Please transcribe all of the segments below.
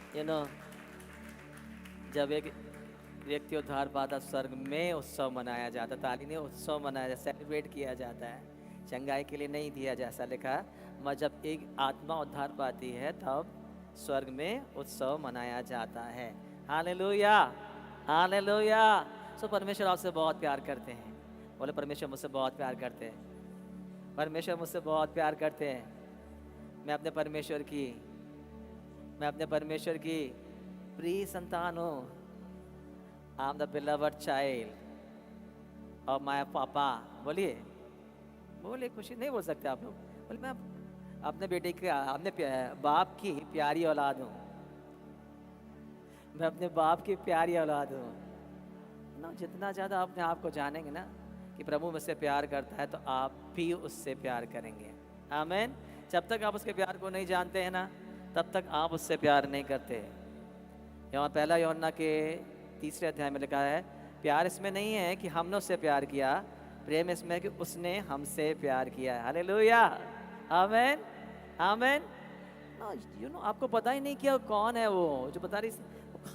You know जब एक व्यक्ति उद्धार पाता, स्वर्ग में उत्सव मनाया जाता, ताली नहीं, उत्सव मनाया जाता, सेलिब्रेट किया जाता है। चंगाई के लिए नहीं दिया जैसा लिखा, मगर जब एक आत्मा उद्धार पाती है तब स्वर्ग में उत्सव मनाया जाता है। Hallelujah, hallelujah. सो परमेश्वर आपसे बहुत प्यार करते हैं। बोले परमेश्वर मुझसे बहुत प्यार करते हैं, परमेश्वर मुझसे बहुत प्यार करते हैं। मैं अपने परमेश्वर की, मैं अपने परमेश्वर की प्रिय संतान हूँ। I am the beloved child of my पापा। बोलिए, बोलिए, खुशी नहीं बोल सकते आप लोग? बोले मैं अपने बेटे की, अपने बाप की प्यारी औलाद हूँ। मैं अपने बाप की प्यारी औलाद हूँ ना। जितना ज़्यादा अपने आप को जानेंगे ना कि प्रभु मुझसे प्यार करता है, तो आप भी उससे प्यार करेंगे। आमीन। जब तक आप उसके प्यार को नहीं जानते हैं ना, तब तक आप उससे प्यार नहीं करते। यहाँ पहला यूहन्ना के 3 अध्याय में लिखा है, प्यार इसमें नहीं है कि हमने उससे प्यार किया, प्रेम इसमें है कि उसने हमसे प्यार किया है। हालेलुया, आमीन, आमीन। आपको पता ही नहीं किया कौन है वो जो बता रही,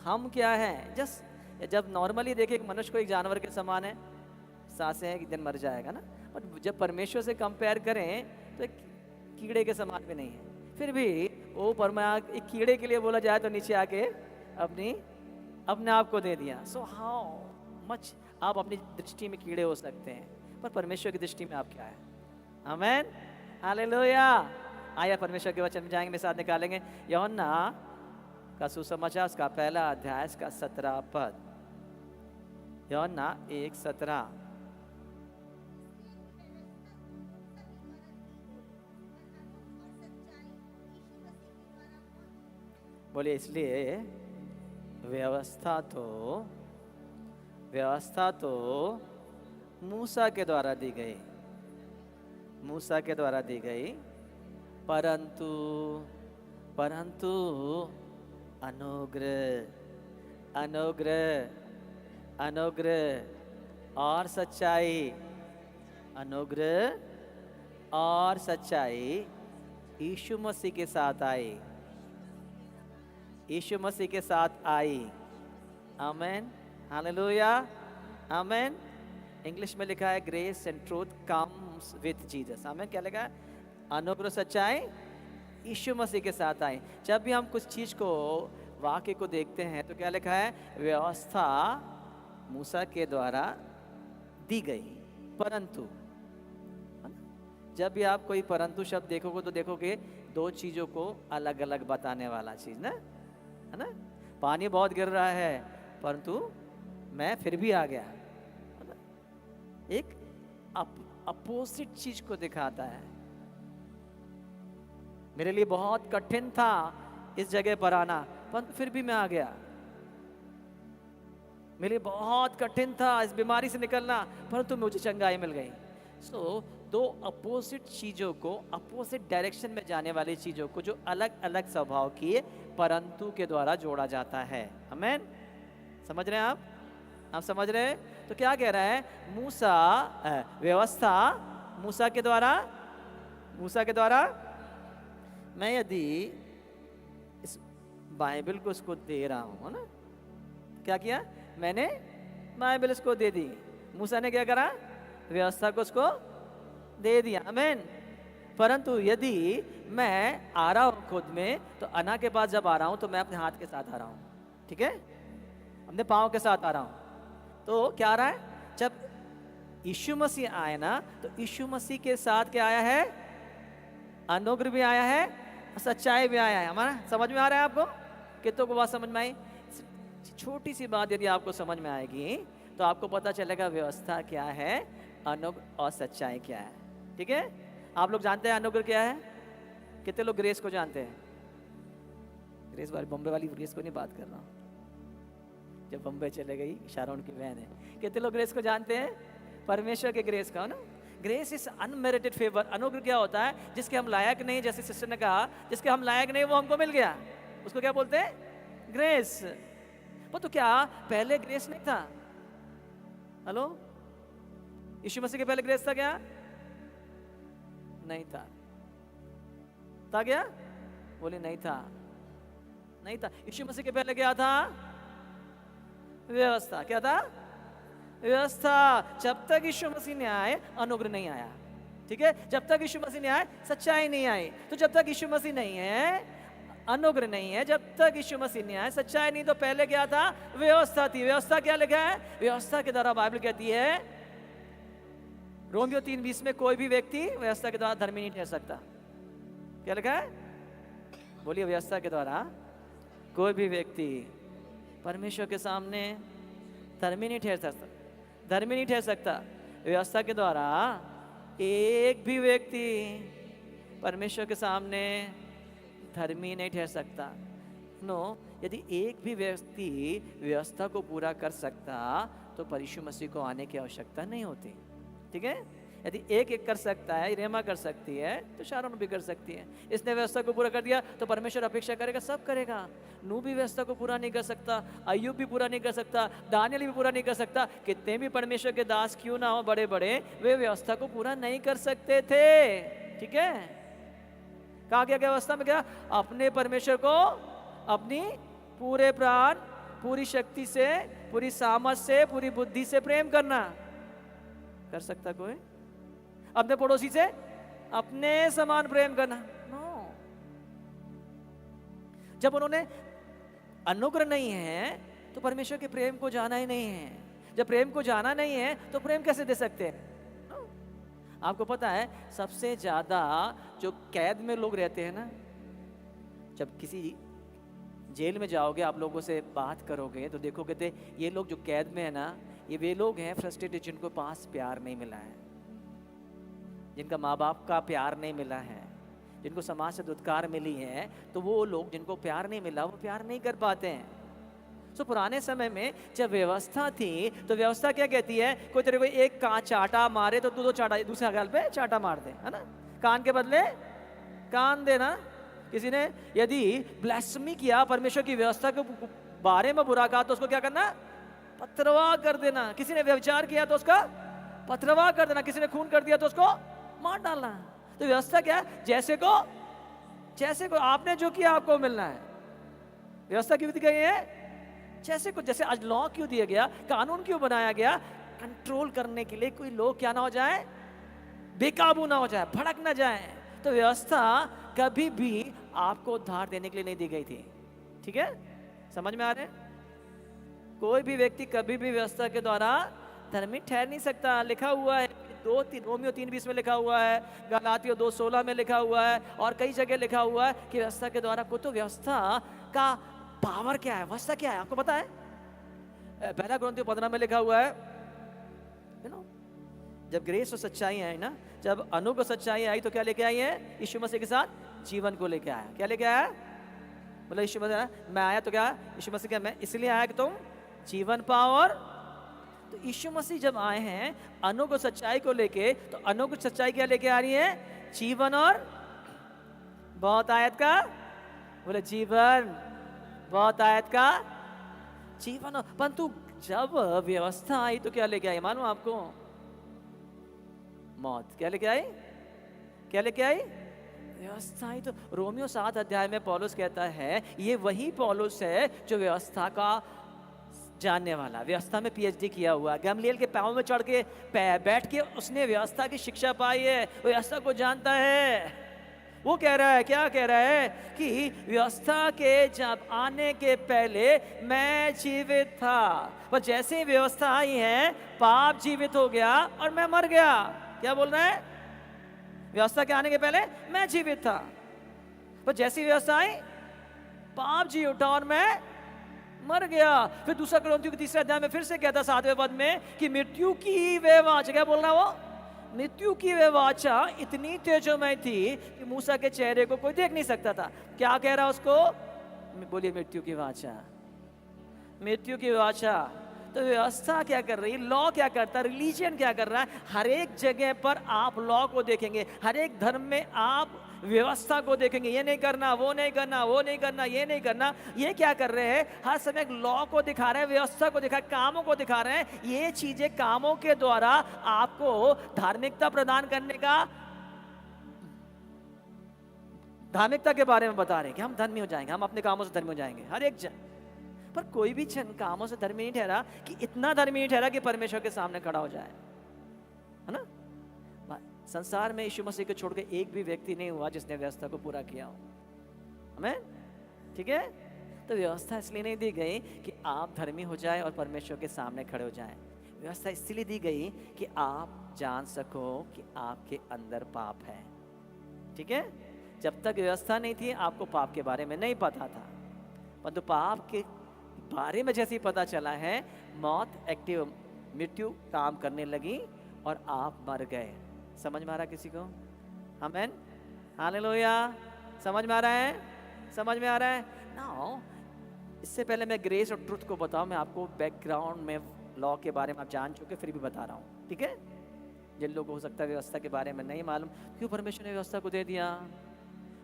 हम क्या है। जस्ट जब नॉर्मली देखे एक मनुष्य को एक जानवर के समान है, सांसें हैं, एक दिन मर जाएगा ना। बट जब परमेश्वर से कंपेयर करें तो एक कीड़े के समान भी नहीं है। फिर भी वो एक कीड़े के लिए बोला जाए तो नीचे आके अपने आप को दे दिया। सो हाउ मच आप अपनी दृष्टि में कीड़े हो सकते हैं, पर परमेश्वर की दृष्टि में आप क्या है? आमीन, हालेलुया। आया परमेश्वर के वचन में जाएंगे, मेरे साथ निकालेंगे यूहन्ना का सुसमाचार, उसका पहला अध्याय, इसका 17 पद। यूहन्ना 1:17। बोलिए, इसलिए व्यवस्था तो मूसा के द्वारा दी गई, मूसा के द्वारा दी गई, परंतु अनुग्रह अनुग्रह अनुग्रह और सच्चाई, अनुग्रह और सच्चाई यीशु मसीह के साथ आई, यीशु मसीह के साथ आई। आमेन, हालेलुया, आमेन। इंग्लिश में लिखा है grace and truth comes with Jesus. Amen. क्या लिखा है? अनुग्रह सच्चाई यीशु मसीह के साथ आई। जब भी हम कुछ चीज को, वाक्य को देखते हैं तो क्या लिखा है? व्यवस्था मूसा के द्वारा दी गई, परंतु। जब भी आप कोई परंतु शब्द देखोगे तो देखोगे दो चीजों को अलग अलग बताने वाला चीज ना, है ना। पानी बहुत गिर रहा है परंतु मैं फिर भी आ गया, है ना? एक अपोजिट चीज को दिखाता है। मेरे लिए बहुत कठिन था इस जगह पर आना, परंतु फिर भी मैं आ गया। मेरे लिए बहुत कठिन था इस बीमारी से निकलना, परंतु मुझे चंगाई मिल गई। सो दो अपोजिट चीजों को, अपोजिट डायरेक्शन में जाने वाली चीजों को, जो अलग अलग स्वभाव की परंतु के द्वारा जोड़ा जाता है। आमीन। समझ रहे हैं आप समझ रहे हैं? तो क्या कह रहा है? मूसा, व्यवस्था मूसा के द्वारा मैं यदि इस बाइबल को उसको दे रहा हूं, है ना। क्या किया मैंने? बाइबल इसको दे दी। मूसा ने क्या करा? व्यवस्था को उसको दे दिया। आमीन। परंतु यदि मैं आ रहा हूं खुद में, तो अना के पास जब आ रहा हूं तो मैं अपने हाथ के साथ आ रहा हूं, ठीक है, अपने पाँव के साथ आ रहा हूं। तो क्या आ रहा है? जब यीशु मसीह आए ना, तो यीशु मसीह के साथ क्या आया है? अनुग्रह भी आया है, सच्चाई भी आया है। हमारा समझ में आ रहा है आपको? कितनों को बात समझ में आई? छोटी सी बात यदि आपको समझ में आएगी तो आपको पता चलेगा व्यवस्था क्या है, अनुग्रह और सच्चाई क्या है। ठीक है, आप लोग जानते हैं अनुग्रह क्या है? कितने लोग ग्रेस को जानते हैं? ग्रेस वाली, बॉम्बे वाली ग्रेस को नहीं बात कर रहा हूँ, जब बॉम्बे चले गई, शारोन की बहन है। कितने लोग ग्रेस को जानते हैं? परमेश्वर के ग्रेस का ना। Grace is unmerited favour. अनुग्रह क्या होता है? जिसके हम लायक नहीं, जैसे सिस्टर ने कहा, जिसके हम लायक नहीं वो हमको मिल गया, उसको क्या बोलते हैं? ग्रेस। वो तो क्या पहले ग्रेस नहीं था? हेलो, यीशु मसीह के पहले ग्रेस था क्या? नहीं था। था क्या? बोले नहीं था। नहीं था। यीशु मसीह के पहले क्या था? व्यवस्था। क्या था? व्यवस्था। जब तक यीशु मसीह ने आए अनुग्रह नहीं आया, ठीक है? जब तक यीशु मसीह नहीं आए सच्चाई नहीं आई। तो जब तक यीशु मसीह नहीं है अनुग्रह नहीं है, जब तक यीशु मसीह नहीं आए सच्चाई नहीं। तो पहले क्या था? व्यवस्था थी। व्यवस्था क्या लिखा है? व्यवस्था के द्वारा बाइबल कहती है रोमियो 3:20 में, कोई भी व्यक्ति व्यवस्था के द्वारा धर्मी नहीं ठहर सकता। क्या लिखा है? बोलिए, व्यवस्था के द्वारा कोई भी व्यक्ति परमेश्वर के सामने धर्मी नहीं ठहर सकता। धर्मी नहीं ठहर सकता। व्यवस्था के द्वारा एक भी व्यक्ति परमेश्वर के सामने धर्मी नहीं ठहर सकता। नो, यदि एक भी व्यक्ति व्यवस्था को पूरा कर सकता तो यीशु मसीह को आने की आवश्यकता नहीं होती, ठीक है? यदि एक एक कर सकता है, रेमा कर सकती है, तो शारोन भी कर सकती है। इसने व्यवस्था को पूरा कर दिया तो परमेश्वर अपेक्षा करेगा सब करेगा। नूह भी व्यवस्था को पूरा नहीं कर सकता, अय्यूब भी पूरा नहीं कर सकता, दानियल भी पूरा नहीं कर सकता। कितने भी परमेश्वर के दास क्यों ना हो बड़े बड़े, वे व्यवस्था को पूरा नहीं कर सकते थे, ठीक है? कहा गया व्यवस्था में क्या? अपने परमेश्वर को अपनी पूरे प्राण, पूरी शक्ति से, पूरी सामर्थ से, पूरी बुद्धि से प्रेम करना। कर सकता कोई? अपने पड़ोसी से अपने समान प्रेम करना? नो। जब उन्होंने अनुग्रह नहीं है तो परमेश्वर के प्रेम को जाना ही नहीं है। जब प्रेम को जाना नहीं है तो प्रेम कैसे दे सकते हैं? आपको पता है सबसे ज्यादा जो कैद में लोग रहते हैं ना, जब किसी जेल में जाओगे, आप लोगों से बात करोगे तो देखोगे थे ये लोग जो कैद में है ना, ये वे लोग हैं फ्रस्ट्रेटेड, जिनको पास प्यार नहीं मिला है, जिनका माँ बाप का प्यार नहीं मिला है, जिनको समाज से दुत्कार मिली है। तो वो लोग जिनको प्यार नहीं मिला वो प्यार नहीं कर पाते हैं। तो पुराने समय में जब व्यवस्था थी तो व्यवस्था क्या कहती है? कोई तेरे को एक चाटा मारे तो तू दो चाटा दूसरे गाल पे चाटा मार दे, है ना? कान के बदले कान देना। किसी ने यदि ब्लास्फेमी किया, परमेश्वर की व्यवस्था के बारे में बुरा कहा, तो उसको क्या करना? पथरवाह कर देना। किसी ने व्यभिचार किया तो उसका पथरवाह कर देना। किसी ने खून कर दिया तो उसको मार डालना। तो व्यवस्था क्या है? जैसे को आपने जो किया आपको मिलना है। व्यवस्था क्यों दी गई है? जैसे को। जैसे आज लॉ क्यों दिया गया, कानून क्यों बनाया गया? कंट्रोल करने के लिए कोई लोग क्या ना हो जाए, बेकाबू ना हो जाए, भड़क ना जाए। तो व्यवस्था कभी भी आपको उद्धार देने के लिए नहीं दी गई थी, ठीक है? समझ में आ रहे? कोई भी व्यक्ति कभी भी व्यवस्था के द्वारा धर्मी ठहर नहीं सकता। लिखा हुआ है रोमियो 3:20 में लिखा हुआ है, गलातियों 2:16 में लिखा हुआ है, और कई जगह लिखा हुआ है कि व्यवस्था के द्वारा को। तो व्यवस्था का पावर क्या है? व्यवस्था क्या है आपको पता है? पहला कोरिन्थियों 15 में लिखा हुआ है, जब ग्रेस और सच्चाई आई ना, जब अनुग्रह सच्चाई आई तो क्या लेके आई है? यीशु मसीह के साथ जीवन को लेके आया। क्या लेके आया? बोला यीशु मसीह, मैं आया तो क्या? यीशु मसीह क्या? मैं इसलिए आया कि तुम जीवन पाओ। और तो यीशु मसीह जब आए हैं अनुग्रह सच्चाई को लेके, तो अनुग्रह सच्चाई क्या लेके आ रही है? जीवन। और बहुत आयत का बोले जीवन, बहुत आयत का जीवन। परंतु जब व्यवस्था आई तो क्या लेके आई मानो आपको? मौत। क्या लेके आई? क्या लेके आई? व्यवस्था आई। तो रोमियो 7 अध्याय में पौलुस कहता है, ये वही पौलुस है जो व्यवस्था का जानने वाला, व्यवस्था में पीएचडी किया हुआ, गमलीएल के पांव में चढ़ के बैठ के उसने व्यवस्था की शिक्षा पाई है, व्यवस्था को जानता है। वो कह रहा है, क्या कह रहा है कि व्यवस्था के जब आने के पहले मैं जीवित था, पर जैसे ही व्यवस्था आई है पाप जीवित हो गया और मैं मर गया। क्या बोल रहा है? व्यवस्था के आने के पहले मैं जीवित था, पर जैसी व्यवस्था आई पाप जी उठा और मैं मर गया। फिर दूसरा कोरिन्थियों के 3 अध्याय में फिर से कहता 7वें पद में कि मृत्यु की वे वाचा, क्या बोल रहा है वो? मृत्यु की वे वाचा इतनी तेजोमय थी कि मूसा के चेहरे को कोई देख नहीं सकता था। क्या कह रहा उसको? बोलिए मृत्यु की वाचा, मृत्यु की वाचा। तो व्यवस्था क्या कर रही है? लॉ क्या करता है? रिलीजन क्या कर रहा है? हर एक जगह पर आप लॉ को देखेंगे, हर एक धर्म में आप व्यवस्था को देखेंगे। ये नहीं करना, वो नहीं करना, वो नहीं करना, ये नहीं करना। ये क्या कर रहे हैं? हर समय लॉ को दिखा रहे हैं, व्यवस्था को दिखा, कामों को दिखा रहे हैं। ये चीजें कामों के द्वारा आपको धार्मिकता प्रदान करने का धार्मिकता के बारे में बता रहे हैं कि हम धर्मी हो जाएंगे, हम अपने कामों से धर्मी हो जाएंगे, हर एक जन। पर कोई भी जन कामों से धर्मी नहीं ठहरा कि इतना धर्मी नहीं ठहरा कि परमेश्वर के सामने खड़ा हो जाए, है ना। संसार में यीशु मसीह को छोड़ के एक भी व्यक्ति नहीं हुआ जिसने व्यवस्था को पूरा किया हो, हमें, ठीक है। तो व्यवस्था इसलिए नहीं दी गई कि आप धर्मी हो जाए और परमेश्वर के सामने खड़े हो जाएं। व्यवस्था इसलिए दी गई कि आप जान सको कि आपके अंदर पाप है, ठीक है। जब तक व्यवस्था नहीं थी आपको पाप के बारे में नहीं पता था, परंतु पाप के बारे में जैसे ही पता चला है, मौत एक्टिव, मृत्यु काम करने लगी और आप मर गए। समझ में आ रहा किसी को? आमीन, हालेलुया। समझ में आ रहा है? समझ में आ रहा है? नाउ इससे पहले मैं ग्रेस और ट्रुथ को बताऊं, मैं आपको बैकग्राउंड में लॉ के बारे में आप जान चुके, फिर भी बता रहा हूं, ठीक है। जिन लोगों को हो सकता है व्यवस्था के बारे में नहीं मालूम, क्यों परमेश्वर ने व्यवस्था को दे दिया,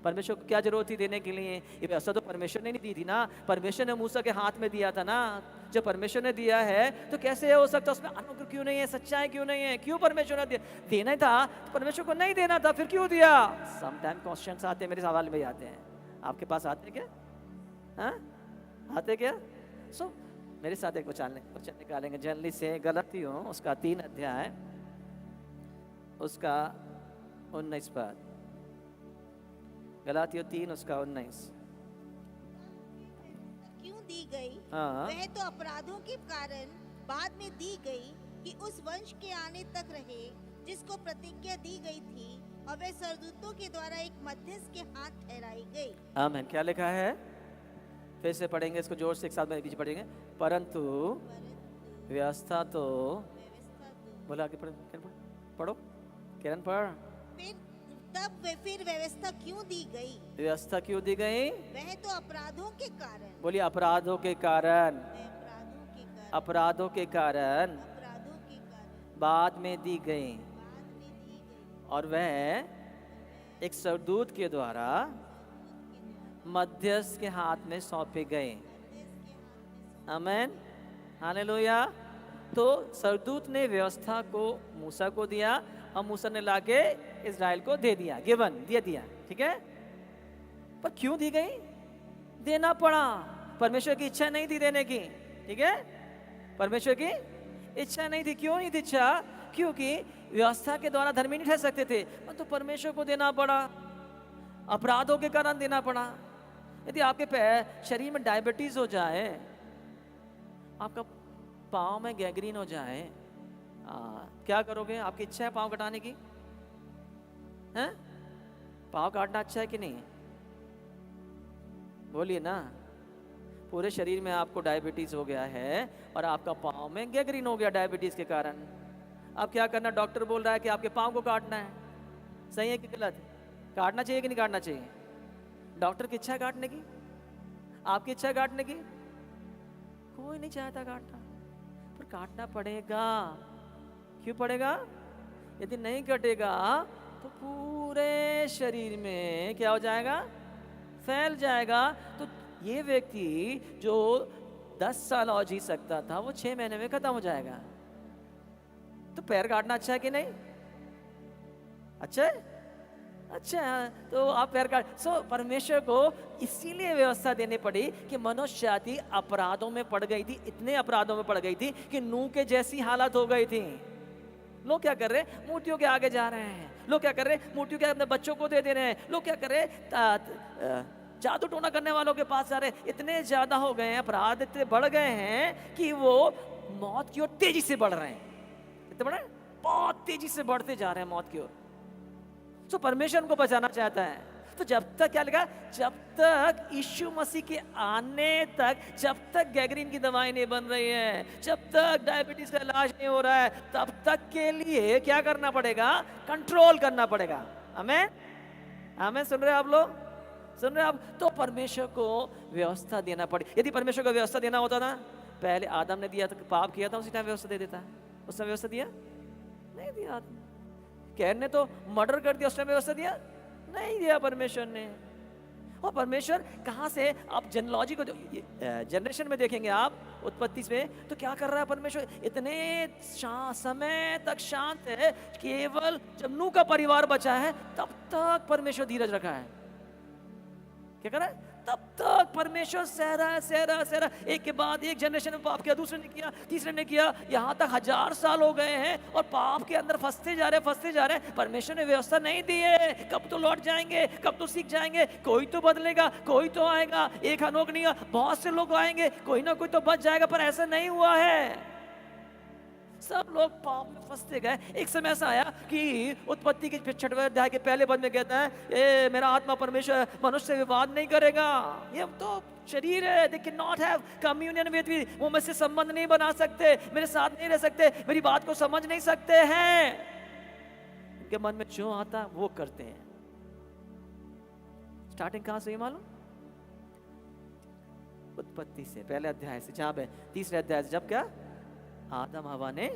परमेश्वर को क्या जरूरत थी देने के लिए? ये व्यवस्था तो परमेश्वर ने नहीं दी थी ना, परमेश्वर ने मूसा के हाथ में दिया था ना। जब परमेश्वर ने दिया है तो कैसे हो सकता उसमें अनुग्रह क्यों नहीं है, सच्चाई क्यों नहीं है? क्यों परमेश्वर ने दिया? देना था तो परमेश्वर को नहीं देना था, फिर क्यों दिया? समटाइम क्वेश्चंस आते हैं, मेरे सवाल में आते हैं, आपके पास आते क्या? हाँ, आते क्या? सो मेरे साथ एक वचन निकालेंगे जल्दी से, गलतियों उसका 3 अध्याय उसका 19 पद, गलातियों 3 उसका 19। क्यों दी गई? हाँ, वह तो अपराधों के कारण बाद में दी गई कि उस वंश के आने तक रहे जिसको प्रतिज्ञा दी गई थी, और वह सरदूतों के द्वारा एक मध्यस्थ के हाथ ठहराई गई। आमीन। क्या लिखा है? फिर से पढ़ेंगे इसको जोर से, एक साथ में पीछे पढ़ेंगे। परंतु व्यवस्था तो, बोला आगे पढ़ो किरण पढ़। फिर व्यवस्था क्यों दी गई? व्यवस्था क्यों दी गई? वह तो अपराधों के कारण। बोलिए अपराधों के कारण, अपराधों के कारण बाद में दी गई, और वह एक सरदूत के द्वारा मध्यस्थ के हाथ में सौंपे गए। आमीन, हालेलुया। तो सरदूत ने व्यवस्था को मूसा को दिया और मूसा ने लाके इज़राइल को दे दिया, गिवन दिया, ठीक है। पर क्यों दी गई? देना पड़ा, परमेश्वर की इच्छा नहीं थी देने की, ठीक है। परमेश्वर की इच्छा नहीं थी। क्यों नहीं थी इच्छा? क्योंकि व्यवस्था के द्वारा धर्मी नहीं ठहर सकते थे, तो परमेश्वर को देना पड़ा, अपराधों के कारण देना पड़ा। यदि आपके शरीर में डायबिटीज हो जाए, आपका पाँव में गैंग्रीन हो जाए, क्या करोगे? आपकी इच्छा है पाँव कटाने की? हैं? पाँव काटना अच्छा है कि नहीं? बोलिए ना। पूरे शरीर में आपको डायबिटीज हो गया है और आपका पाँव में गैंग्रीन हो गया डायबिटीज के कारण। अब क्या करना? डॉक्टर बोल रहा है कि आपके पाँव को काटना है। सही है कि गलत? काटना चाहिए कि नहीं काटना चाहिए? डॉक्टर की इच्छा है काटने की? आपकी इच्छा है काटने की? कोई नहीं चाहता काटना, पर काटना पड़ेगा। क्यों पड़ेगा? यदि नहीं कटेगा तो पूरे शरीर में क्या हो जाएगा? फैल जाएगा। तो ये व्यक्ति जो 10 साल और जी सकता था, वो 6 महीने में खत्म हो जाएगा। तो पैर काटना अच्छा है कि नहीं? अच्छा है, अच्छा है। तो आप पैर काट। परमेश्वर को इसीलिए व्यवस्था देनी पड़ी कि मनुष्य जाति अपराधों में पड़ गई थी, इतने अपराधों में पड़ गई थी कि नूह के जैसी हालत हो गई थी। लोग क्या कर रहे हैं? मूर्तियों के आगे जा रहे हैं। लोग क्या कर रहे हैं? मूर्तियों के अपने बच्चों को दे दे रहे हैं। लोग क्या कर रहे हैं? जादू टोना करने वालों के पास जा रहे हैं। इतने ज्यादा हो गए हैं, अपराध इतने बढ़ गए हैं कि वो मौत की ओर तेजी से बढ़ रहे हैं। इतने बड़े बहुत तेजी से बढ़ते जा रहे हैं मौत की ओर। तो परमेश्वर उनको बचाना चाहता है। तो जब तक क्या लिखा? जब तक यीशु मसीह के आने तक, जब तक गैंग्रीन की दवाई नहीं बन रही है, जब तक डायबिटीज का इलाज नहीं हो रहा है, तब तक के लिए क्या करना पड़ेगा? कंट्रोल करना पड़ेगा। आमीन, आमीन। सुन रहे आप लोग? सुन रहे आप? तो परमेश्वर को व्यवस्था देना पड़े। यदि परमेश्वर को व्यवस्था देना होता ना, पहले आदम ने दिया था, पाप किया था, उसी टाइम व्यवस्था दे देता। उसने व्यवस्था दिया नहीं दिया। कैन ने तो मर्डर कर दिया, उसने व्यवस्था दिया नहीं दिया परमेश्वर ने। और परमेश्वर कहाँ से? आप जेनोलॉजी को जनरेशन में देखेंगे आप, उत्पत्ति में, तो क्या कर रहा है परमेश्वर? इतने समय तक शांत है, केवल जब नूह का परिवार बचा है तब तक परमेश्वर धीरज रखा है। क्या कर रहा है? तब तक परमेश्वर सह रहा है, सह रहा है, सह रहा है। एक के बाद एक जनरेशन में पाप किया, दूसरे ने किया, तीसरे ने किया, यहाँ तक 1000 साल हो गए हैं और पाप के अंदर फंसते जा रहे, फंसते जा रहे हैं। परमेश्वर ने व्यवस्था नहीं दी है, कब तो लौट जाएंगे, कब तो सीख जाएंगे, कोई तो बदलेगा, कोई तो आएगा। एक अनोख नहीं, बहुत से लोग आएंगे, कोई ना कोई तो बच जाएगा, पर ऐसा नहीं हुआ है। सब लोग पाप में फंसते गए। एक समय ऐसा आया कि उत्पत्ति के 6वें अध्याय के पहले पद में कहता है, ए मेरा आत्मा परमेश्वर मनुष्य से विवाद नहीं करेगा। ये तो शरीर है, they cannot have communion with me, वो मुझसे संबंध नहीं बना सकते, मेरे साथ नहीं रह सकते, मेरी बात को समझ नहीं सकते हैं। उनके मन में जो आता वो करते हैं। स्टार्टिंग कहां से मालूम? उत्पत्ति से, पहले अध्याय से, जहां पे 3रे अध्याय से, जब क्या आदम हवा ने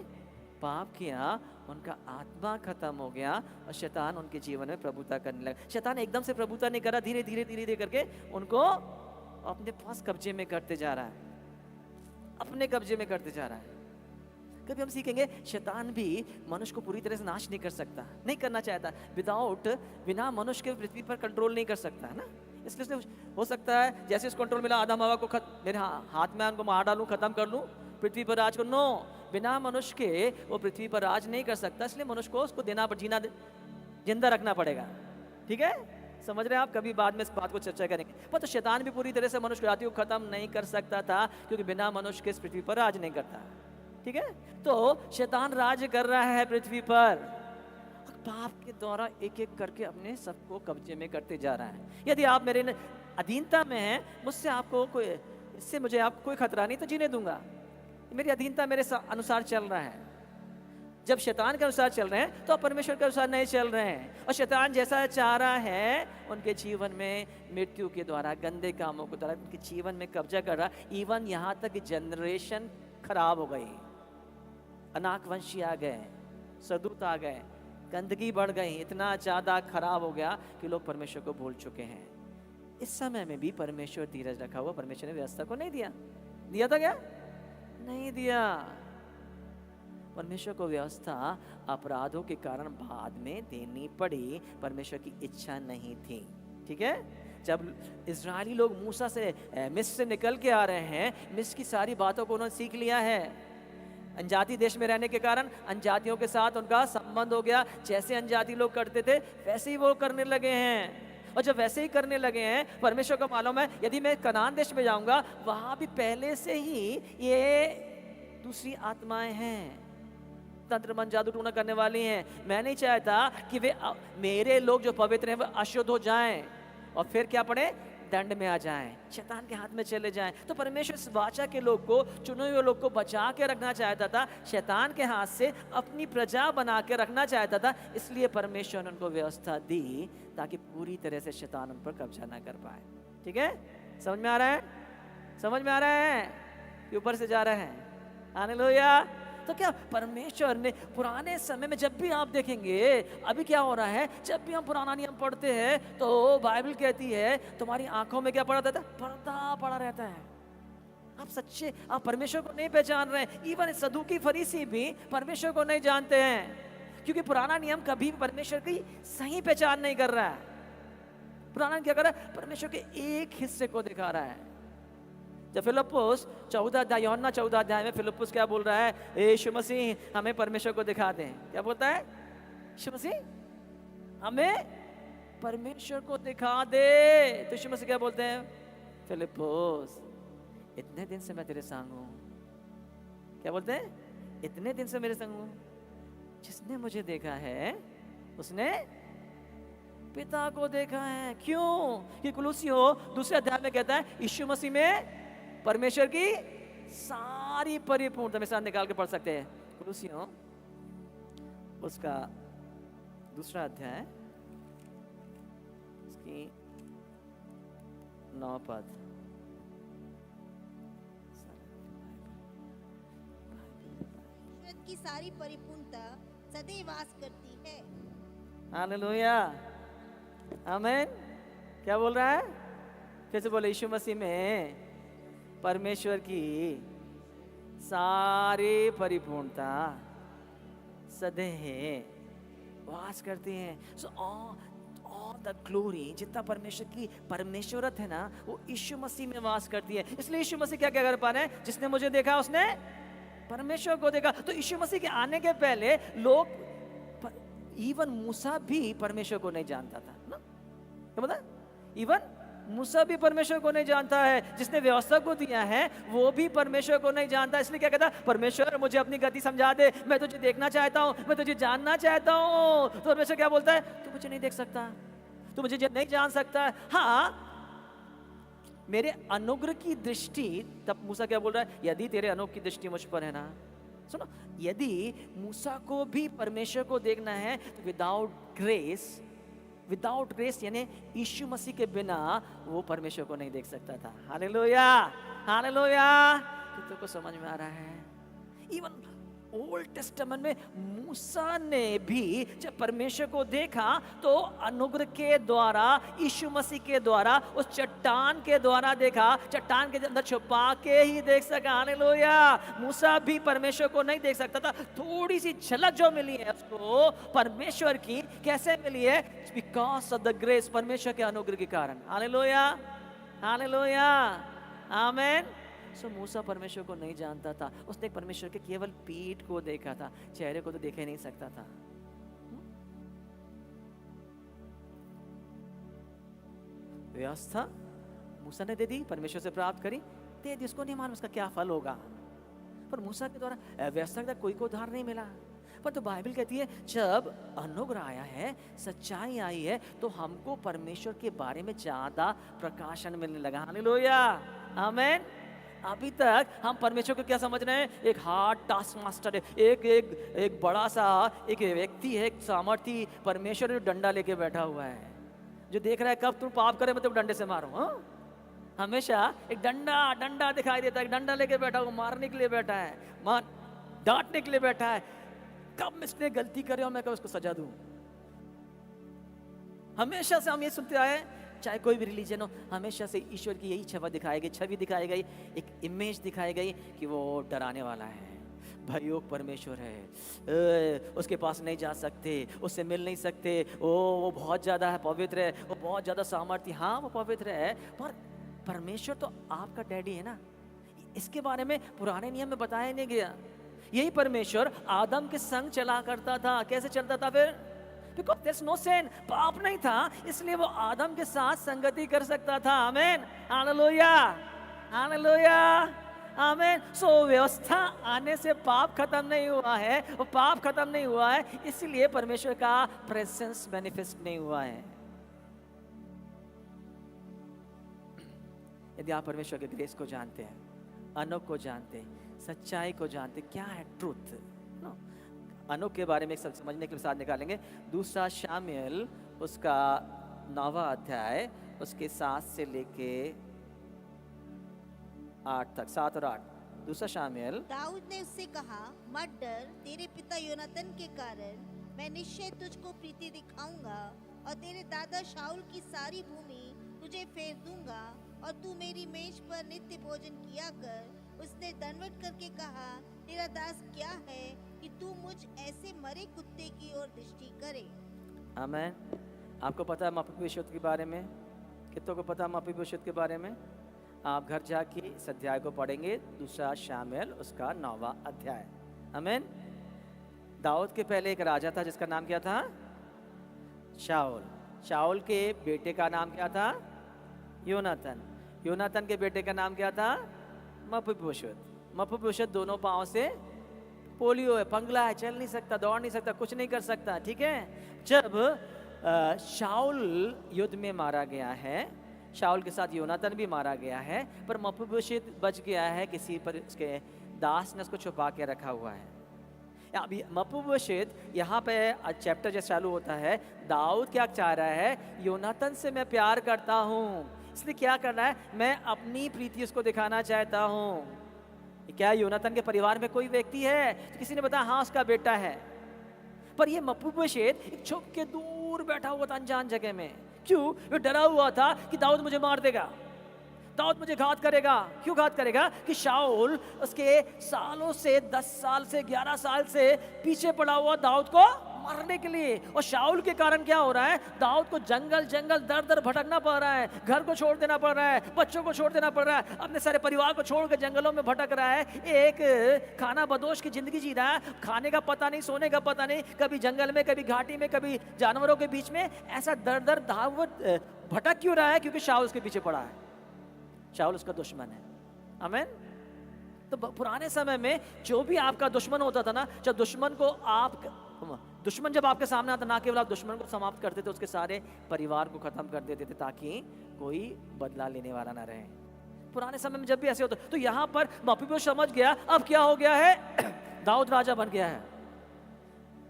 पाप किया, उनका आत्मा खत्म हो गया और शैतान उनके जीवन में प्रभुता करने लगा। शैतान एकदम से प्रभुता नहीं कर रहा, धीरे धीरे धीरे धीरे करके उनको अपने पास कब्जे में करते जा रहा है, अपने कब्जे में करते जा रहा है। कभी हम सीखेंगे शैतान भी मनुष्य को पूरी तरह से नाश नहीं कर सकता, नहीं करना चाहता। बिना मनुष्य के पृथ्वी पर कंट्रोल नहीं कर सकता है ना। इसलिए हो सकता है जैसे उस कंट्रोल मिला, आदम हवा को मेरे हाथ में उनको मार डालूं, खत्म कर लूं, पृथ्वी पर राज करो। नो, बिना मनुष्य के वो पृथ्वी पर राज नहीं कर सकता। इसलिए मनुष्य को उसको देना पर जीना, जिंदा रखना पड़ेगा। ठीक है, समझ रहे हैं आप? कभी बाद में इस बात को चर्चा करेंगे। पर तो शैतान भी पूरी तरह से मनुष्य की जाति को खत्म नहीं कर सकता था, क्योंकि बिना मनुष्य के इस पृथ्वी पर राज नहीं करता। ठीक है, तो शैतान राज कर रहा है पृथ्वी पर, पाप के द्वारा एक एक करके अपने सबको कब्जे में करते जा रहा है। यदि आप मेरे अधीनता में हैं, मुझसे आपको कोई, इससे मुझे आपको कोई खतरा नहीं, तो जीने दूंगा। मेरी अधीनता मेरे अनुसार चल रहा है। जब शैतान के अनुसार चल रहे हैं तो आप परमेश्वर के अनुसार नहीं चल रहे हैं। और शैतान जैसा चाह रहा है उनके जीवन में, मृत्यु के द्वारा, गंदे कामों के द्वारा उनके जीवन में कब्जा कर रहा। इवन यहाँ तक जनरेशन खराब हो गई, अनाकवंशी आ गए, सदूत आ गए, गंदगी बढ़ गई, इतना ज़्यादा खराब हो गया कि लोग परमेश्वर को भूल चुके हैं। इस समय में भी परमेश्वर धीरज रखा हुआ, परमेश्वर ने व्यवस्था को नहीं दिया। दिया था क्या? नहीं दिया। परमेश्वर को व्यवस्था अपराधों के कारण बाद में देनी पड़ी, परमेश्वर की इच्छा नहीं थी। ठीक है, जब इजरायली लोग मूसा से मिस्र से निकल के आ रहे हैं, मिस्र की सारी बातों को उन्होंने सीख लिया है। अनजाति देश में रहने के कारण अनजातियों के साथ उनका संबंध हो गया। जैसे अनजाति लोग करते थे वैसे ही वो करने लगे हैं। और जब वैसे ही करने लगे हैं, परमेश्वर को मालूम है यदि मैं कनान देश में जाऊंगा, वहां भी पहले से ही ये दूसरी आत्माएं हैं, तंत्र मन जादू टूना करने वाली हैं। मैं नहीं चाहता कि वे मेरे लोग जो पवित्र हैं वो अशुद्ध हो जाएं और फिर क्या पड़े, दंड में आ जाएं, शैतान के हाथ में चले जाएं। तो परमेश्वर इस वाचा के लोग को, चुने हुए लोग को बचा के रखना चाहता था, शैतान के हाथ से अपनी प्रजा बना के रखना चाहता था। इसलिए परमेश्वर ने उनको व्यवस्था दी ताकि पूरी तरह से शैतान उन पर कब्जा ना कर पाए। ठीक है, समझ में आ रहा है? समझ में आ रहा है कि ऊपर से जा रहा है? हालेलुया। तो क्या परमेश्वर ने पुराने समय में, जब भी आप देखेंगे अभी क्या हो रहा है, जब भी हम पुराना नियम पढ़ते हैं तो बाइबल कहती है तुम्हारी आंखों में क्या पड़ा रहता है, पर्दा पड़ा रहता है। आप सच्चे, आप परमेश्वर को नहीं पहचान रहे हैं। इवन सदूकी फरीसी भी परमेश्वर को नहीं जानते हैं, क्योंकि पुराना नियम कभी परमेश्वर की सही पहचान नहीं कर रहा है। पुराना क्या कर रहा है, परमेश्वर के एक हिस्से को दिखा रहा है। जब फिलिप्पुस 14 अध्याय, यूहन्ना 14 अध्याय में फिलिप्पुस क्या बोल रहा है, यीशु मसीह हमें परमेश्वर को दिखा दें। क्या बोलता है, यीशु मसीह हमें परमेश्वर को दिखा दे। तो यीशु मसीह क्या बोलते हैं, फिलिप्पुस इतने दिन से मैं तेरे संग हूं। क्या बोलते हैं, इतने दिन से मेरे संग हूं, जिसने मुझे देखा है उसने पिता को देखा है। क्यों? कि कुलुसियों 2 अध्याय में कहता है यीशु मसीह में परमेश्वर की सारी परिपूर्णता। में साथ निकाल के पढ़ सकते हैं कुलुसियों उसका 2 अध्याय, उसकी 9 पद। की सारी परिपूर्णता सदैव वास करती है। हालेलुया, आमीन। क्या बोल रहा है, फिर से बोले, यीशु मसीह में परमेश्वर की सारी परिपूर्णता सदैव वास करती है। So all द ग्लोरी, जितना परमेश्वर की परमेश्वरत है ना, वो यीशु मसीह में वास करती है। इसलिए यीशु मसीह क्या क्या कर पा रहे हैं? जिसने मुझे देखा उसने परमेश्वर को देखा। तो यीशु मसीह के आने के पहले लोग, इवन मूसा भी परमेश्वर को नहीं जानता था ना, क्या पता? इवन मूसा भी परमेश्वर को नहीं जानता है। जिसने व्यवस्था को दिया है वो भी परमेश्वर को नहीं जानता। इसलिए क्या कहता? परमेश्वर मुझे अपनी गति समझा दे, मैं तुझे देखना चाहता हूँ, मैं तुझे जानना चाहता हूँ। तो परमेश्वर क्या बोलता है? तू मुझे नहीं देख सकता, तू मुझे नहीं जान सकता। हाँ, मेरे अनुग्रह की दृष्टि, तब मूसा क्या बोल रहा है? यदि तेरे अनुग्रह की दृष्टि मुझ पर है ना, सुनो, यदि मूसा को भी परमेश्वर को देखना है तो विदाउट ग्रेस यानी यीशु मसीह के बिना वो परमेश्वर को नहीं देख सकता था। Hallelujah, hallelujah. कितनों को समझ में आ रहा है? इवन ओल्ड टेस्टामेंट में मूसा ने भी जब परमेश्वर को देखा तो अनुग्रह के द्वारा, यीशु मसीह के द्वारा, उस चट्टान के द्वारा देखा। चट्टान के अंदर छुपा के ही देख सका। हालेलुया। मूसा भी परमेश्वर को नहीं देख सकता था। थोड़ी सी झलक जो मिली है उसको परमेश्वर की, कैसे मिली है? बिकॉज ऑफ द ग्रेस, परमेश्वर के अनुग्रह के कारण। हालेलुया, हालेलुया, आमेन। सो मूसा परमेश्वर को नहीं जानता था। उसने परमेश्वर के केवल पीठ को देखा था, चेहरे को तो देख ही नहीं सकता था। व्यवस्था मूसा ने दे दी, परमेश्वर से प्राप्त करी, दे दी, उसको नहीं मालूम उसका क्या फल होगा। पर मूसा के द्वारा व्यवस्था का कोई को उद्धार नहीं मिला। पर तो बाइबल कहती है जब अनुग्रह आया है, सच्चाई आई है, तो हमको परमेश्वर के बारे में ज्यादा प्रकाशन मिलने लगा। हालेलुया, आमेन। अभी तक हम परमेश्वर को क्या समझ रहे हैं? एक हार्ड टास्क मास्टर है, एक बड़ा सा एक व्यक्ति है, एक सामर्थी परमेश्वर जो डंडा लेके बैठा हुआ है, जो देख रहा है कब तुम पाप करे मतलब डंडे से मारो। हाँ, हमेशा एक डंडा दिखाई देता है, एक डंडा लेके बैठा हुआ, मारने के लिए बैठा है, डांटने के लिए बैठा है। कब इसने गलती करे और मैं कब उसको सजा दूं? हमेशा से हम ये सुनते आए, चाहे कोई भी रिलीजन हो, हमेशा से ईश्वर की यही छवि दिखाई गई, एक इमेज दिखाई गई कि वो डराने वाला है, भययोग परमेश्वर है, उसके पास नहीं जा सकते, उससे मिल नहीं सकते, वो बहुत ज़्यादा है पवित्र है, वो बहुत ज़्यादा सामर्थ्य। हाँ, वो पवित्र है, पर परमेश्वर तो आपका डैडी है ना। इसके बारे में पुराने नियम में बताया नहीं गया। यही परमेश्वर आदम के संग चला करता था। कैसे चलता था फिर? Because there's no sin, पाप नहीं था, इसलिए वो आदम के साथ संगति कर सकता था। आमेन, हालेलुया, हालेलुया, आमेन। सो व्यवस्था आने से पाप खत्म नहीं हुआ है, वो पाप खत्म नहीं हुआ है, इसलिए परमेश्वर का प्रेजेंस मैनिफेस्ट नहीं हुआ है। यदि आप परमेश्वर के ग्रेस को जानते हैं, अनुग्रह को जानते हैं, सच्चाई को जानते, क्या है ट्रूथ, अनुग्रह के बारे में एक सब समझने के साथ निकालेंगे। दूसरा शामुएल उसका 9वां अध्याय उसके 7 से लेके 8 तक, 7 और 8। दूसरा शामुएल। दाऊद ने उससे कहा, मत डर, तेरे पिता योनातन के कारण मैं निश्चय तुझको प्रीति दिखाऊंगा और तेरे दादा शाऊल की सारी भूमि तुझे फेर दूंगा और तू मेरी मेज पर नित्य भोजन किया कर। उसने दंडवत करके कहा, तेरा दास क्या है कि तू मुझ ऐसे मरे कुत्ते की ओर दृष्टि करे। आमेन। आपको पता है मपीबोशेत के बारे में? कितनों को पता है मपीबोशेत के बारे में? आप घर जाके इस अध्याय को पढ़ेंगे, दूसरा शामुएल उसका 9वां अध्याय। आमेन। दाऊद के पहले एक राजा था जिसका नाम क्या था? शाऊल। शाऊल के बेटे का नाम क्या था? योनातन। योनातन के बेटे का नाम क्या था? मपीबोशेत। मपीबोशेत दोनों पांव से पोलियो है, पंगला है, चल नहीं सकता, दौड़ नहीं सकता, कुछ नहीं कर सकता। ठीक है। जब शाऊल युद्ध में मारा गया है, शाऊल के साथ योनातन भी मारा गया है, पर मपीबोशेत बच गया है, किसी पर उसके दास ने उसको छुपा के रखा हुआ है। अभी मपीबोशेत यहाँ पे चैप्टर जैसे चालू होता है, दाऊद क्या चाह रहा है? योनातन से मैं प्यार करता हूँ, इसलिए क्या करना है, मैं अपनी प्रीति उसको दिखाना चाहता हूँ। क्या योनातन के परिवार में कोई व्यक्ति है? तो किसी ने बताया हाँ उसका बेटा है। पर ये मपीबोशेत एक छुप के दूर बैठा हुआ था अनजान जगह में। क्यों? वो डरा हुआ था कि दाऊद मुझे मार देगा, दाऊद मुझे घात करेगा। क्यों घात करेगा? कि शाऊल उसके सालों से 10 साल से 11 साल से पीछे पड़ा हुआ दाऊद को मारने के लिए। और शाऊल के कारण क्या हो रहा है, दाऊद को जंगल जंगल दर दर भटकना पड़ रहा है, घर को छोड़ देना पड़ रहा है, बच्चों को छोड़ देना पड़ रहा है, अपने सारे परिवार को छोड़ के जंगलों में भटक रहा है, एक खाना बदोश की जिंदगी जी रहा है, खाने का पता नहीं, सोने का पता नहीं, कभी जंगल में, कभी घाटी में, कभी जानवरों के बीच में, ऐसा दर दर दाऊद भटक क्यों रहा है? क्योंकि शाऊल उसके पीछे पड़ा है, शाऊल उसका दुश्मन है। आमीन। तो पुराने समय में जो भी आपका दुश्मन होता था ना, जब दुश्मन को दुश्मन जब आपके सामने आता, ना केवल आप दुश्मन को समाप्त करते थे, उसके सारे परिवार को खत्म कर देते थे, ताकि कोई बदला लेने वाला ना रहे। पुराने समय में जब भी ऐसे होता, तो यहाँ पर मपीबोशेत समझ गया अब क्या हो गया है, दाऊद राजा बन गया है,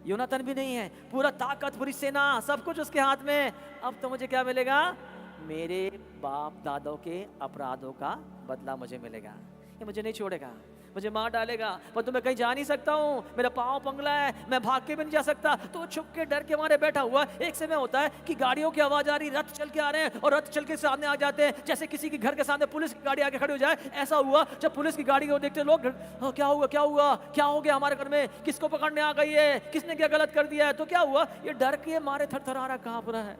योनातान भी नहीं है, पूरा ताकत, पूरी सेना, सब कुछ उसके हाथ में। अब तो मुझे क्या मिलेगा, मेरे बाप दादों के अपराधों का बदला मुझे मिलेगा, ये मुझे नहीं छोड़ेगा, मुझे मार डालेगा, पर तो मैं कहीं जा नहीं सकता हूँ, मेरा पाँव पंगला है, मैं भाग के भी नहीं जा सकता। तो छुप के डर के मारे बैठा हुआ। एक समय होता है कि गाड़ियों की आवाज आ रही, रथ चल के आ रहे हैं, और रथ चल के सामने आ जाते हैं, जैसे किसी के घर के सामने पुलिस की गाड़ी आके खड़ी हो जाए। ऐसा हुआ जब पुलिस की गाड़ी को देखते लोग, क्या हुआ, क्या हुआ, क्या हो गया हमारे घर में, किसको पकड़ने आ गई है, किसने क्या गलत कर दिया है? तो क्या हुआ, ये डर के मारे थरथरा रहा, कांप रहा है।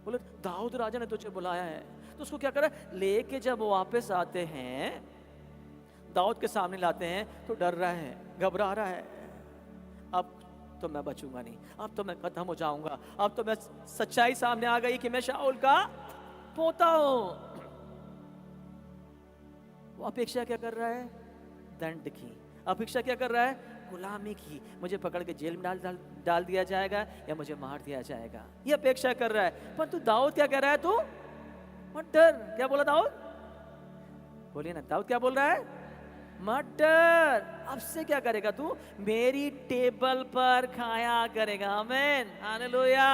बोले दाऊद राजा ने तुझे बुलाया है। तो उसको क्या करा, लेके जब वापस आते हैं, दाऊद के सामने लाते हैं, तो डर रहा है, घबरा रहा है, अब तो मैं बचूंगा नहीं, अब तो मैं खत्म हो जाऊंगा, अब तो मैं, सच्चाई सामने आ गई कि मैं शाऊल का पोता हूं। वो अपेक्षा क्या कर रहा है, दंड की अपेक्षा क्या कर रहा है, गुलामी की, मुझे पकड़ के जेल में डाल दिया जाएगा या मुझे मार दिया जाएगा, ये अपेक्षा कर रहा है। पर तू दाऊद क्या कह रहा है, तू मत डर। क्या बोला दाऊद, बोलिए ना, दाऊद क्या बोल रहा है, मत डर, अब से क्या करेगा तू, मेरी टेबल पर खाया करेगा। आमीन, हालेलुया,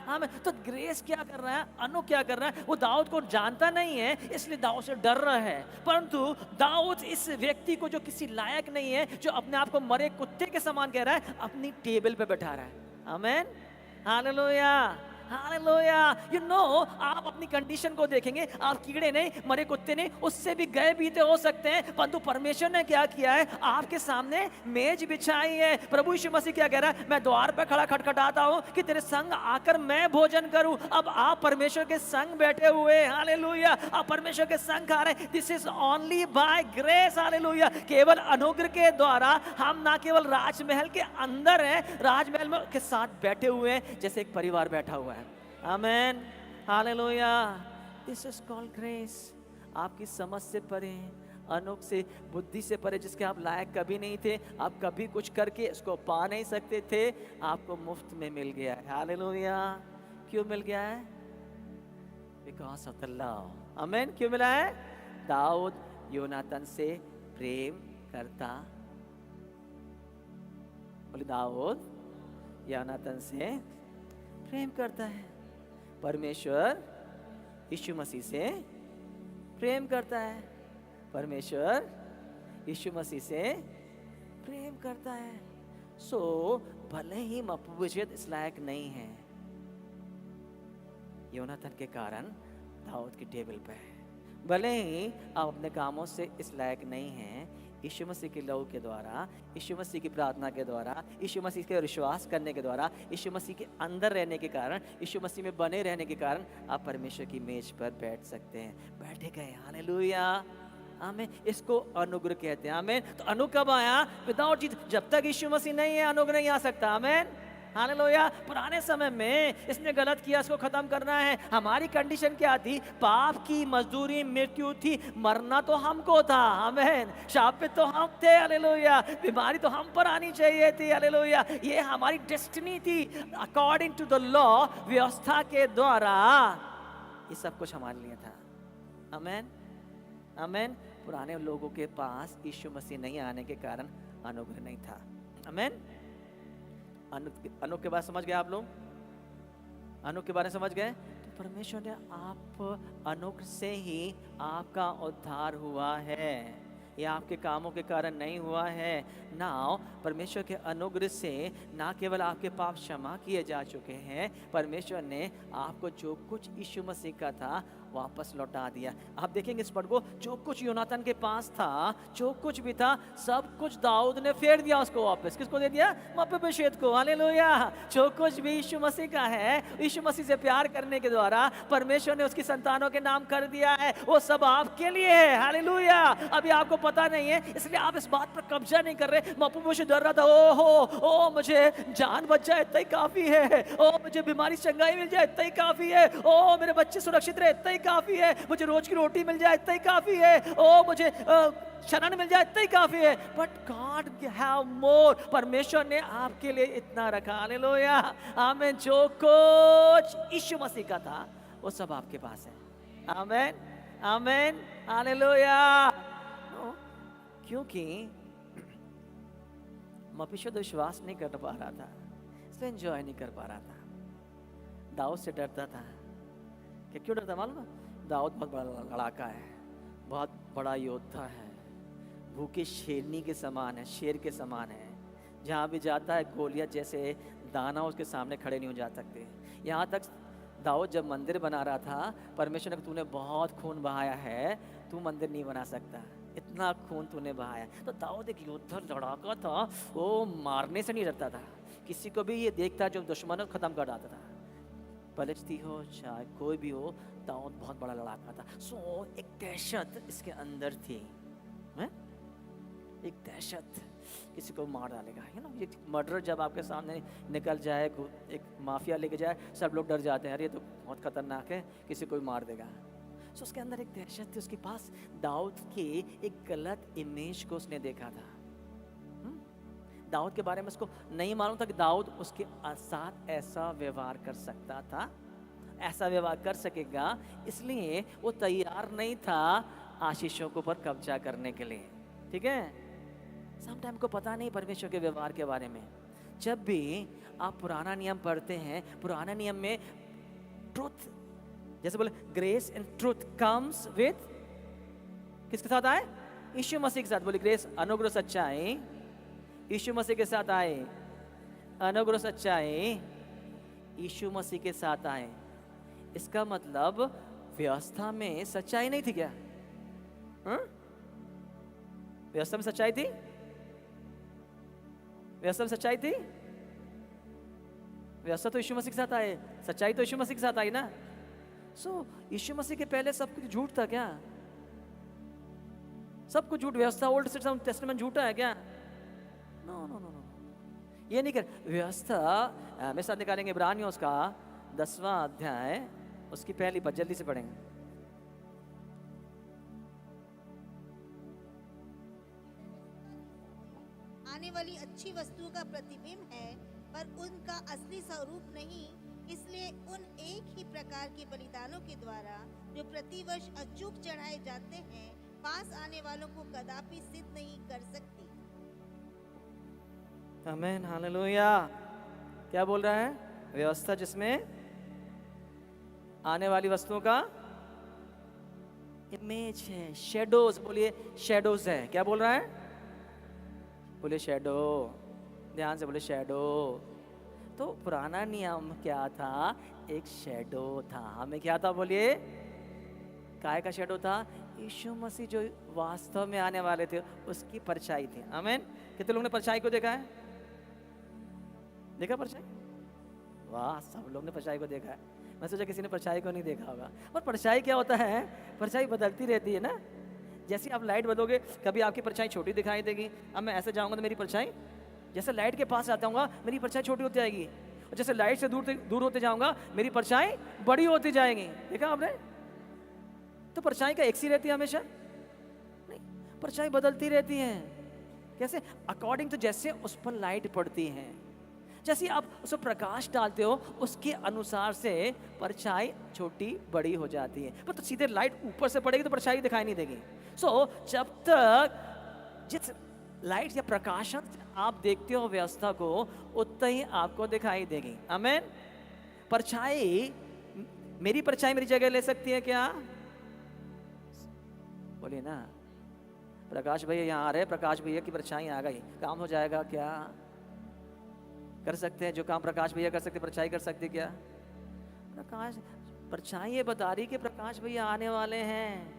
आमीन। तो ग्रेस क्या कर रहा है, अनु क्या कर रहा है, वो दाऊद को जानता नहीं है, इसलिए दाऊद से डर रहा है। परंतु दाऊद इस व्यक्ति को, जो किसी लायक नहीं है, जो अपने आप को मरे कुत्ते के समान कह रहा है, अपनी टेबल पे बैठा रहा है। आमीन, हालेलुया, हालेलुया। यू नो, आप अपनी कंडीशन को देखेंगे, आप कीड़े नहीं, मरे कुत्ते नहीं, उससे भी गए बीते हो सकते हैं, परंतु परमेश्वर ने क्या किया है, आपके सामने मेज बिछाई है। प्रभु यीशु मसीह क्या कह रहा है, मैं द्वार पर खड़ा खटखटाता हूं कि तेरे संग आकर मैं भोजन करूं। अब आप परमेश्वर के संग बैठे हुए, हालेलुया, आप परमेश्वर के संग खा रहे। This is only by grace, hallelujah. केवल अनुग्रह के द्वारा हम ना केवल राजमहल के अंदर हैं, राजमहल में के साथ बैठे हुए हैं, जैसे एक परिवार बैठा हुआ है। Amen, hallelujah. This is called grace. आपकी समझ से परे, अनुग्रह से, बुद्धि से परे, जिसके आप लायक कभी नहीं थे, आप कभी कुछ करके इसको पा नहीं सकते थे, आपको मुफ्त में मिल गया है। हालेलुया। क्यों मिल गया है, बिकॉज ऑफ द लव। आमेन। क्यों मिला है, दाऊद योनातान से प्रेम करता, बोले दाऊद योनातान से प्रेम करता है। परमेश्वर यीशु मसीह से प्रेम करता है, परमेश्वर यीशु मसीह से प्रेम करता है। सो भले ही मपीबोशेत इस लायक नहीं है, योनातान के कारण दाऊद की टेबल पे है। भले ही आप अपने कामों से इस लायक नहीं हैं, यीशु मसीह के लहू के द्वारा, यीशु मसीह की प्रार्थना के द्वारा, यीशु मसीह के विश्वास करने के द्वारा, यीशु मसीह के अंदर रहने के कारण, यीशु मसीह में बने रहने के कारण आप परमेश्वर की मेज पर बैठ सकते हैं। बैठे गए, हालेलुया, आमीन। इसको अनुग्रह कहते हैं। आमीन। तो अनुग्रह कब आया, विदाउट जीसस, जब तक यीशु मसीह नहीं है अनुग्रह नहीं आ सकता। आमीन, हालेलुया। पुराने समय में इसने गलत किया, इसको खत्म करना है। हमारी कंडीशन क्या थी, पाप की मजदूरी मृत्यु थी, मरना तो हमको था। आमीन। शापित तो हम थे, हालेलुया। बीमारी तो हम पर आनी चाहिए थी, हालेलुया। ये हमारी डेस्टिनी थी। अकॉर्डिंग टू द लॉ, व्यवस्था के द्वारा ये सब कुछ हमारे लिए था। आमीन, आमीन। पुराने लोगों के पास यीशु मसीह नहीं आने के कारण अनुग्रह नहीं था। आमीन। अनुग्रह के बारे समझ गए आप लोग, अनुग्रह के बारे में समझ गए। तो परमेश्वर ने आप अनुग्रह से ही आपका उद्धार हुआ है। ये आपके कामों के कारण नहीं हुआ है। नाउ परमेश्वर के अनुग्रह से ना केवल आपके पाप क्षमा किए जा चुके हैं, परमेश्वर ने आपको जो कुछ यीशु मसीह का था वापस लौटा दिया। आप देखेंगे इस पद को, जो कुछ योनातान के पास था, जो कुछ भी था, सब कुछ दाऊद ने फेर दिया उसको वापस। किसको दे दिया? मपीबोशेत को। हालेलुया। जो कुछ भी यीशु मसीह का है, यीशु मसीह से प्यार करने के द्वारा परमेश्वर ने उसकी संतानों के नाम कर दिया है, वो सब आपके लिए है। हालेलुया। अभी आपको पता नहीं है, इसलिए आप इस बात पर कब्जा नहीं कर रहे। मपीबोशेत डर रहा था, ओ मुझे जान बच जाए इतना ही काफी है, ओ मुझे बीमारी चंगाई मिल जाए इतना ही काफी है, ओ मेरे बच्चे सुरक्षित रहे इतना ही काफी है, मुझे रोज की रोटी मिल जाए इतना ही काफी है, ओ मुझे शरण मिल जाए इतना ही काफी है। But God have more. परमेश्वर ने आपके लिए इतना रखा। हालेलुया। आमीन। जो कुछ यीशु मसीह का था वो सब आपके पास है। आमीन, आमीन, हालेलुया। क्योंकि मपीबोशेत विश्वास नहीं कर पा रहा था, इसलिए एंजॉय नहीं कर पा रहा था। दाऊद से डरता था। कि क्यों डरता मालूम? दाऊद बहुत बड़ा लड़ाका है, बहुत बड़ा योद्धा है, भूखे शेरनी के समान है, शेर के समान है। जहाँ भी जाता है गोलियत जैसे दाना उसके सामने खड़े नहीं हो जा सकते। यहाँ तक दाऊद जब मंदिर बना रहा था, परमेश्वर ने, तूने बहुत खून बहाया है, तू मंदिर नहीं बना सकता, इतना खून तूने बहाया। तो दाऊद एक योद्धा लड़ाका था, वो मारने से नहीं डरता था, किसी को भी ये देखता जो दुश्मनों को खत्म कर डालता था। फलिस्ती हो चाहे कोई भी हो, दाऊद बहुत बड़ा लड़ाका था। सो एक दहशत इसके अंदर थी, है? एक दहशत, किसी को मार डालेगा। यू नो, ये मर्डर जब आपके सामने निकल जाए, एक माफिया लेके जाए, सब लोग डर जाते हैं, अरे ये तो बहुत खतरनाक है, किसी को भी मार देगा। सो उसके अंदर एक दहशत थी उसके पास। दाऊद की एक गलत इमेज को उसने देखा था। दाऊद के बारे में उसको नहीं मालूम था कि दाऊद उसके साथ ऐसा व्यवहार कर सकता था, ऐसा व्यवहार कर सकेगा। इसलिए वो तैयार नहीं था आशीषों के ऊपर कब्जा करने के लिए। ठीक है, समटाइम को पता नहीं परमेश्वर के व्यवहार के बारे में। जब भी आप पुराना नियम पढ़ते हैं, पुराना नियम में ट्रुथ, जैसे बोले grace and truth comes with, किसके साथ आए? यीशु मसीह के साथ। बोले ग्रेस, अनुग्रह सच्चाई यीशु मसीह के साथ आए, अनुग्रह सच्चाई यीशु मसीह के साथ आए। इसका मतलब व्यवस्था में सच्चाई नहीं थी क्या? व्यवस्था में सच्चाई थी? व्यवस्था में सच्चाई थी? व्यवस्था तो यीशु मसीह के साथ आए, सच्चाई तो यीशु मसीह के साथ आई ना। सो यीशु मसीह के पहले सब कुछ झूठ था क्या? सब कुछ झूठ, व्यवस्था ओल्ड टेस्टामेंट झूठा है क्या? नो नो नो नो, ये नहीं कर। व्यवस्था मेरे साथ निकालेंगे इब्रानियों उसका 10वां अध्याय, उसकी पहली बात जल्दी से पढ़ेंगे। आने वाली अच्छी वस्तुओं का प्रतिबिंब है, पर उनका असली स्वरूप नहीं। इसलिए उन एक ही प्रकार के बलिदानों के द्वारा जो प्रतिवर्ष अचूक चढ़ाए जाते हैं, पास आने वालों को कदापि सिद्ध नहीं कर सकती। आमीन, हालेलुया। क्या बोल रहा है? व्यवस्था जिसमें आने वाली वस्तुओं का इमेज है, शेडोज। बोलिए शेडोज है। क्या बोल रहा है? बोले शैडो, ध्यान से बोले शैडो। तो पुराना नियम क्या था? एक शैडो था। हमें क्या था? बोलिए, काय का शैडो था? यीशु मसीह जो वास्तव में आने वाले थे उसकी परछाई थी। आमीन। कितने लोगों ने परछाई को देखा है? देखा परछाई? वाह, सब लोग ने परछाई को देखा है। मैं सोचा किसी ने परछाई को नहीं देखा होगा। और परछाई क्या होता है? परछाई बदलती रहती है ना। जैसे आप लाइट बदलोगे, कभी आपकी परछाई छोटी दिखाई देगी। अब मैं ऐसे जाऊंगा तो मेरी परछाई, जैसे लाइट के पास आता हूँ मेरी परछाई छोटी होती जाएगी, और जैसे लाइट से दूर होते जाऊंगा मेरी परछाई बड़ी होती जाएगी। देखा आपने? तो परछाई का एक सी रहती है हमेशा? नहीं, परछाई बदलती रहती है। कैसे? अकॉर्डिंग टू जैसे उस पर लाइट पड़ती है, जैसे आप उस पर प्रकाश डालते हो, उसके अनुसार से परछाई छोटी बड़ी हो जाती है। पर तो सीधे लाइट ऊपर से पड़ेगी तो परछाई दिखाई नहीं देगी। सो जब तक जिस लाइट या प्रकाशन आप देखते हो व्यवस्था को, उतना ही आपको दिखाई देगी। आमीन। परछाई, मेरी परछाई मेरी जगह ले सकती है क्या? बोलिए ना। प्रकाश भैया यहाँ आ रहे हैं, प्रकाश भैया की परछाई आ गई, काम हो जाएगा क्या? कर सकते हैं जो काम प्रकाश भैया कर सकते, परछाई कर सकते क्या? प्रकाश परछाई ये बता रही कि प्रकाश भैया आने वाले हैं,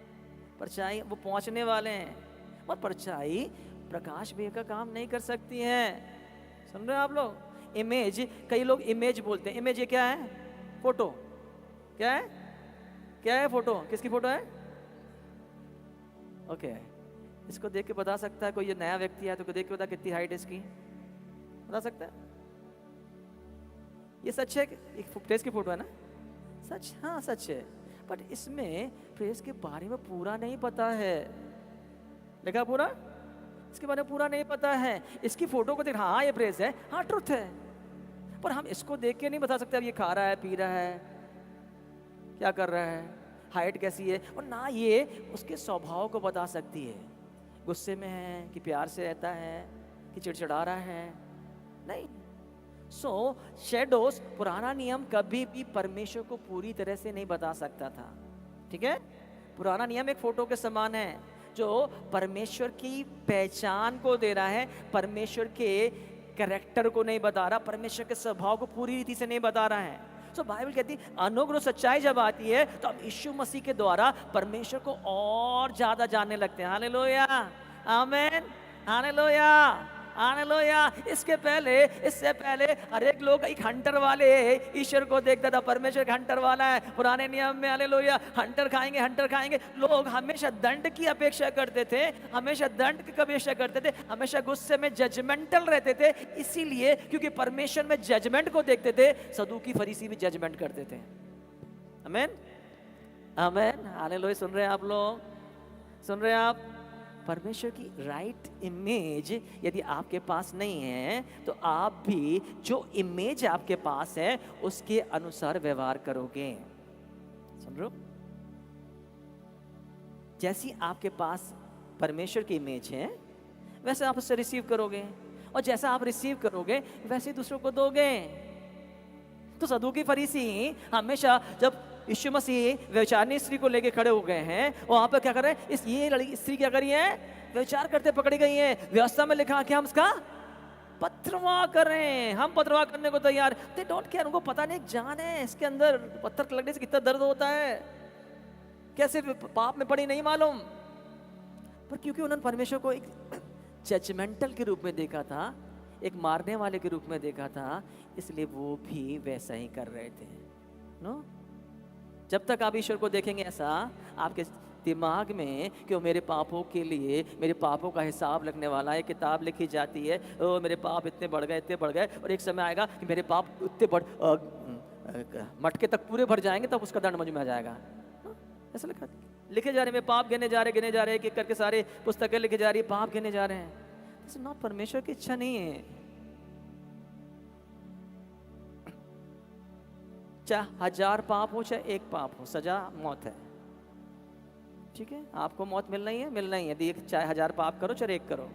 परछाई वो पहुंचने वाले हैं, और परछाई प्रकाश भैया का काम नहीं कर सकती है। सुन रहे हो आप लोग? इमेज, कई लोग इमेज बोलते हैं। इमेज ये क्या है? फोटो। क्या है? क्या है फोटो? किसकी फोटो है? ओके, इसको देख के बता सकता है कोई? ये नया व्यक्ति है तो देख के बता कितनी हाइट है इसकी, बता सकता है? ये सच है? एक प्रेस की फोटो है ना? सच, हाँ सच है, बट इसमें प्रेस के बारे में पूरा नहीं पता है। लिखा पूरा, इसके बारे में पूरा नहीं पता है। इसकी फोटो को देख, हाँ ये प्रेस है, हाँ ट्रुथ है, पर हम इसको देख के नहीं बता सकते अब ये खा रहा है, पी रहा है, क्या कर रहा है, हाइट कैसी है, और ना ये उसके स्वभाव को बता सकती है। गुस्से में है कि प्यार से रहता है कि चिड़चिड़ा रहा है, नहीं। सो शैडोज, पुराना नियम कभी भी परमेश्वर को पूरी तरह से नहीं बता सकता था। ठीक है? पुराना नियम एक फोटो के समान है जो परमेश्वर की पहचान को दे रहा है, परमेश्वर के कैरेक्टर को नहीं बता रहा, परमेश्वर के स्वभाव को पूरी रीति से नहीं बता रहा है। सो बाइबल कहती है अनुग्रह सच्चाई जब आती है तो हम यीशु मसीह के द्वारा परमेश्वर को और ज्यादा जानने लगते हैं। हालेलुया, आमेन, हालेलुया, हालेलुया। इससे पहले हर एक लोग एक हंटर वाले ईश्वर को देखता था, परमेश्वर एक हंटर वाला है। पुराने नियम में हालेलुया, हंटर खाएंगे। लोग हमेशा दंड की अपेक्षा करते थे, हमेशा दंड की अपेक्षा करते थे, हमेशा गुस्से में जजमेंटल रहते थे। इसीलिए क्योंकि परमेश्वर में जजमेंट को देखते थे, सदूकी फरीसी भी जजमेंट करते थे। आमेन, आमेन, हालेलुया। सुन रहे हैं आप लोग? सुन रहे हैं आप? परमेश्वर की राइट इमेज यदि आपके पास नहीं है तो आप भी जो इमेज आपके पास है उसके अनुसार व्यवहार करोगे। सुन रहे हो? जैसी आपके पास परमेश्वर की इमेज है वैसे आप उससे रिसीव करोगे, और जैसा आप रिसीव करोगे वैसे दूसरों को दोगे। तो सदूकी फरीसी हमेशा जब यीशु मसीह व्यभिचारिणी स्त्री को लेके खड़े हो गए हैं, वहां पर क्या कर रहे हैं? ये लड़की स्त्री क्या करी है? व्यभिचार करते पकड़ी गई है। व्यवस्था में लिखा कि हम उसका पत्रवाह कर रहे हैं, हम पत्रवाह करने को तैयार। दे डोंट केयर, उनको पता नहीं जान है इसके अंदर पत्थर लगने से कितना दर्द होता है, कैसे पाप में पड़ी नहीं मालूम, पर क्योंकि उन्होंने परमेश्वर को एक जजमेंटल के रूप में देखा था, एक मारने वाले के रूप में देखा था, इसलिए वो भी वैसा ही कर रहे थे। नो, जब तक आप ईश्वर को देखेंगे ऐसा आपके दिमाग में कि वो मेरे पापों के लिए, मेरे पापों का हिसाब लगने वाला है, किताब लिखी जाती है, ओ मेरे पाप इतने बढ़ गए, और एक समय आएगा कि मेरे पाप इतने मटके तक पूरे भर जाएंगे, तब उसका दंड मुझ में आ जाएगा। ऐसा लिखे जा रहे हैं, पाप गिने जा रहे, एक करके सारे पुस्तकें लिखे जा रही है, पाप गिने जा रहे हैं। नॉट, परमेश्वर की इच्छा नहीं है। चाहे 1000 पाप हो चाहे 1 पाप हो, सजा मौत है। ठीक है? आपको मौत मिलना ही है, यदि चाहे 1000 पाप करो चाहे 1 करो।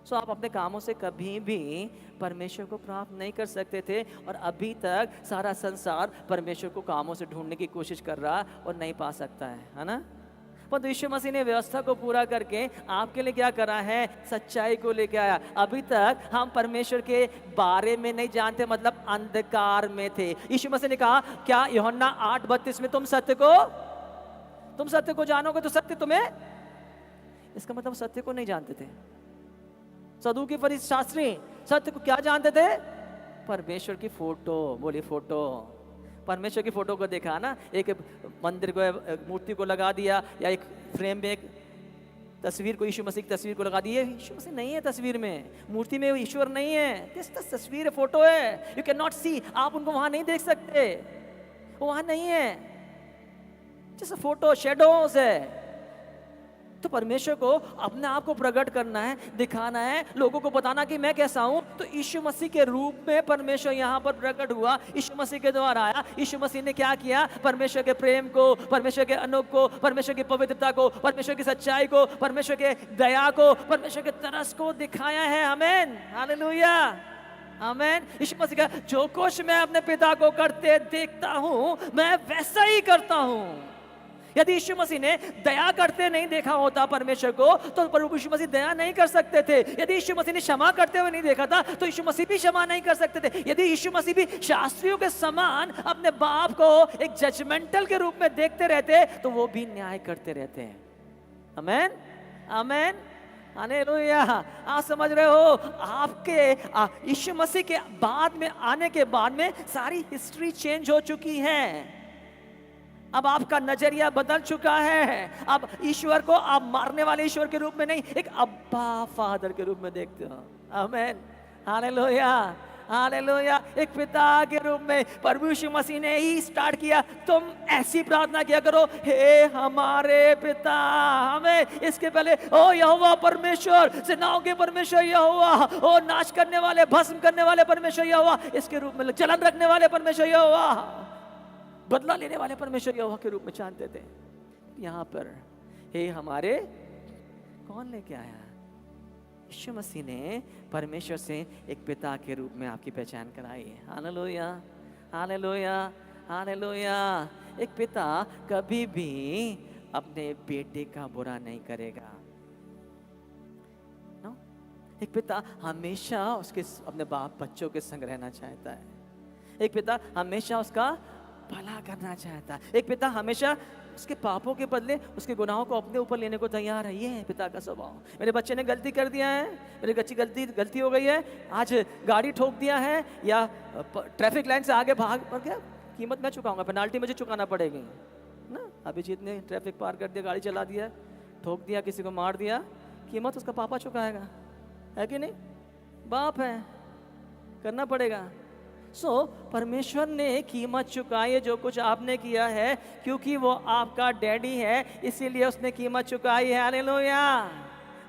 सो आप अपने कामों से कभी भी परमेश्वर को प्राप्त नहीं कर सकते थे, और अभी तक सारा संसार परमेश्वर को कामों से ढूंढने की कोशिश कर रहा और नहीं पा सकता है ना? पर यीशु मसीह ने व्यवस्था को पूरा करके आपके लिए क्या करा है? सच्चाई को लेके आया। अभी तक हम परमेश्वर के बारे में नहीं जानते, मतलब अंधकार में थे। यीशु मसीह ने कहा क्या यूहन्ना 8:32 में, तुम सत्य को जानोगे तो सत्य तुम्हें, इसका मतलब सत्य को नहीं जानते थे। सदूकी फरीसी शास्त्री सत्य को क्या जानते थे? परमेश्वर की फोटो, बोली फोटो, परमेश्वर की फोटो को देखा ना, एक मंदिर को, मूर्ति को लगा दिया, या एक फ्रेम में एक तस्वीर को, यीशु मसीह की तस्वीर को लगा दी। यीशु मसीह नहीं है तस्वीर में, मूर्ति में ईश्वर नहीं है, तस्वीर है, फोटो है। यू कैन नॉट सी, आप उनको वहां नहीं देख सकते, वो वहां नहीं है, जैसे फोटो शैडोज है। तो परमेश्वर को अपने आप को प्रकट करना है, दिखाना है, लोगों को बताना कि मैं कैसा हूं। तो यीशु मसीह के रूप में परमेश्वर यहाँ पर प्रकट हुआ, यीशु मसीह के द्वारा आया। यीशु मसीह ने क्या किया? परमेश्वर के प्रेम को, परमेश्वर के अनुग्रह को, परमेश्वर की पवित्रता को, परमेश्वर की सच्चाई को, परमेश्वर के दया को, परमेश्वर के तरस को दिखाया है। आमीन, हालेलुया, आमीन। यीशु मसीह का जो कुछ मैं अपने पिता को करते देखता हूं मैं वैसा ही करता हूं। यदि यीशु मसीह ने दया करते नहीं देखा होता परमेश्वर को, तो प्रभु यीशु मसीह दया नहीं कर सकते थे। यदि यीशु मसीह ने क्षमा करते हुए नहीं देखा था, तो यीशु मसीह भी क्षमा नहीं कर सकते थे। यदि यीशु मसीह भी शास्त्रियों के समान अपने बाप को एक जजमेंटल के रूप में देखते रहते, तो वो भी न्याय करते रहते हैं। आमेन, आमेन, हालेलुया। आप समझ रहे हो, आपके यीशु मसीह के बाद में आने के बाद में सारी हिस्ट्री चेंज हो चुकी है। अब आपका नजरिया बदल चुका है। अब ईश्वर को आप मारने वाले ईश्वर के रूप में नहीं, एक अब्बा फादर के रूप में देखते हो। आमेन, हालेलुया, हालेलुया। एक पिता के रूप में प्रभु यीशु मसीह ने ही स्टार्ट किया। तुम ऐसी प्रार्थना किया करो, हे हमारे पिता। हमें इसके पहले ओ यहोवा परमेश्वर, सेनाओं के परमेश्वर यहोवा, ओ नाश करने वाले, भस्म करने वाले परमेश्वर यहोवा, इसके रूप में जलन रखने वाले परमेश्वर यहोवा, बदला लेने वाले परमेश्वर यहोवा के रूप में जानते थे। यहाँ पर हे हमारे, कौन लेके आया? यीशु मसीह ने परमेश्वर से एक पिता के रूप में आपकी पहचान कराई है। Hallelujah, hallelujah, hallelujah. एक पिता कभी भी अपने बेटे का बुरा नहीं करेगा। नो? एक पिता हमेशा उसके अपने बाप बच्चों के संग रहना चाहता है। एक पिता हमेशा उसका भला करना चाहता है। एक पिता हमेशा उसके पापों के बदले उसके गुनाहों को अपने ऊपर लेने को तैयार है। ये है पिता का स्वभाव। मेरे बच्चे ने गलती कर दिया है, मेरे बच्ची गलती हो गई है, आज गाड़ी ठोक दिया है या ट्रैफिक लाइन से आगे भाग गया, कीमत मैं चुकाऊंगा, पेनाल्टी मुझे चुकाना पड़ेगी ना। अभिजीत ने ट्रैफिक पार कर दिया, गाड़ी चला दिया, ठोक दिया, किसी को मार दिया, कीमत उसका पापा चुकाएगा, है कि नहीं? बाप है, करना पड़ेगा। परमेश्वर ने कीमत चुकाई है जो कुछ आपने किया है, क्योंकि वो आपका डैडी है, इसीलिए उसने कीमत चुकाई है। हालेलुया,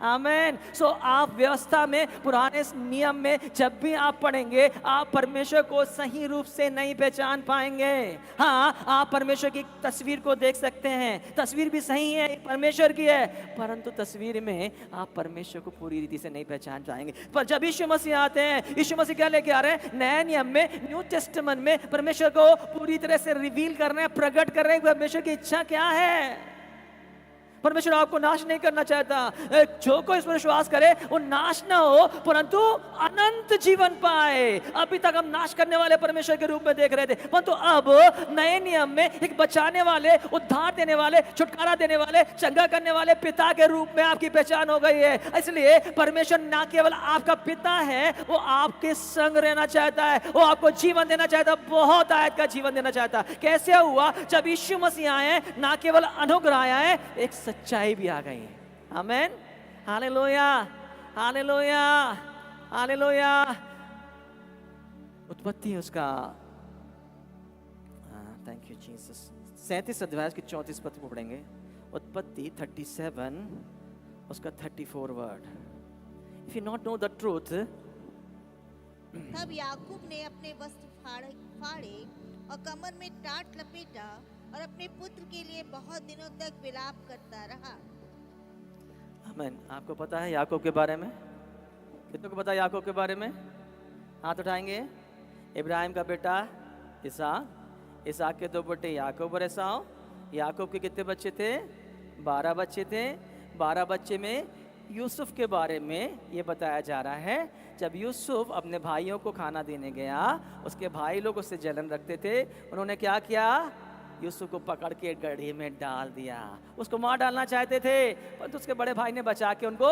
आमेन। आप व्यवस्था में, पुराने नियम में जब भी आप पढ़ेंगे, आप परमेश्वर को सही रूप से नहीं पहचान पाएंगे। हाँ, आप परमेश्वर की तस्वीर को देख सकते हैं, तस्वीर भी सही है, परमेश्वर की है, परंतु तस्वीर में आप परमेश्वर को पूरी रीति से नहीं पहचान पाएंगे। पर जब यीशु मसीह आते हैं, यीशु मसीह क्या लेके आ रहे हैं? नए नियम में, न्यू टेस्टामेंट में परमेश्वर को पूरी तरह से रिवील कर रहे हैं, प्रकट कर रहे हैं परमेश्वर की इच्छा क्या है। परमेश्वर आपको नाश नहीं करना चाहता। जो कोई इस पर विश्वास करे वो नाश ना हो, परंतु अनंत जीवन पाए। अभी तक हम नाश करने वाले परमेश्वर के रूप में देख रहे थे, परंतु अब नए नियम में एक बचाने वाले, उद्धार देने वाले, छुटकारा देने वाले, चंगा करने वाले पिता के रूप में आपकी पहचान हो गई है। इसलिए परमेश्वर ना केवल आपका पिता है, वो आपके संग रहना चाहता है, वो आपको जीवन देना चाहता है, बहुत आयत का जीवन देना चाहता है। कैसे हुआ? जब यीशु मसीह आए, ना केवल अनुग्रह आया है, एक सच्चाई भी आ गई है। Amen, hallelujah, hallelujah, hallelujah. उत्पत्ति उसका, थैंक यू जीसस, 37 अध्याय की 34 पद को पढ़ेंगे। उत्पत्ति 37 उसका 34 word. If you not know the truth, तब याकूब ने अपने वस्त्र फाड़े और कमर में टाट लपेटा और अपने पुत्र के लिए बहुत दिनों तक विलाप करता रहा। आमीन। आपको पता है याकूब के बारे में? कितनों को पता है याकूब के बारे में? हाथ उठाएंगे। इब्राहिम का बेटा इसहाक, इसहाक के 2 बेटे याकूब और एसाव। याकूब के कितने बच्चे थे? 12 बच्चे थे। 12 बच्चे में यूसुफ के बारे में ये बताया जा रहा है, जब यूसुफ अपने भाइयों को खाना देने गया, उसके भाई लोग उससे जलन रखते थे। उन्होंने क्या किया? यूसुफ को पकड़ के गड्ढे में डाल दिया। उसको मार डालना चाहते थे, परंतु उसके बड़े भाई ने बचा के उनको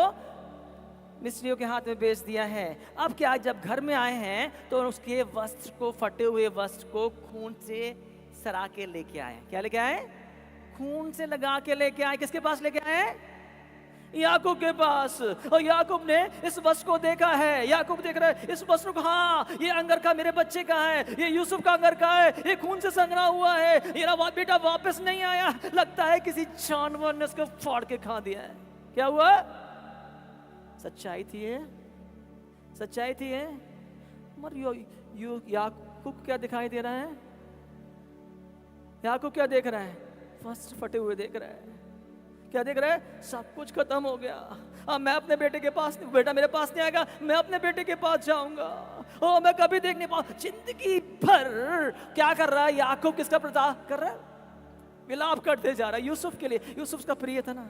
मिस्रियों के हाथ में बेच दिया है। अब क्या, जब घर में आए हैं तो उसके वस्त्र को, फटे हुए वस्त्र को खून से सरा के लेके आए। क्या लेके आए? खून से लगा के लेके आए। किसके पास लेके आए? याकूब के पास। और याकूब ने इस वस्त्र को देखा है। याकूब देख रहा है इस वस्त्र को, हाँ ये अंगरखा मेरे बच्चे का है, ये यूसुफ का अंगरखा है, ये खून से संगरा हुआ है, मेरा बेटा वापस नहीं आया, लगता है किसी जानवर ने उसको फाड़ के खा दिया है। क्या हुआ? सच्चाई थी है, सच्चाई थी है। मगर याकूब क्या दिखाई दे रहा है? याकूब क्या देख रहा है? वस्त्र फटे हुए देख रहा है। क्या देख रहा है? सब कुछ खत्म हो गया। अब मैं अपने बेटे के पास, बेटा मेरे पास नहीं आएगा, मैं अपने बेटे के पास जाऊंगा। ओ मैं कभी देख नहीं पाऊंगा। जिंदगी भर क्या कर रहा है याकूब? किसका प्रचार कर रहा है? विलाप करते जा रहा है यूसुफ के लिए। यूसुफ का प्रिय था ना,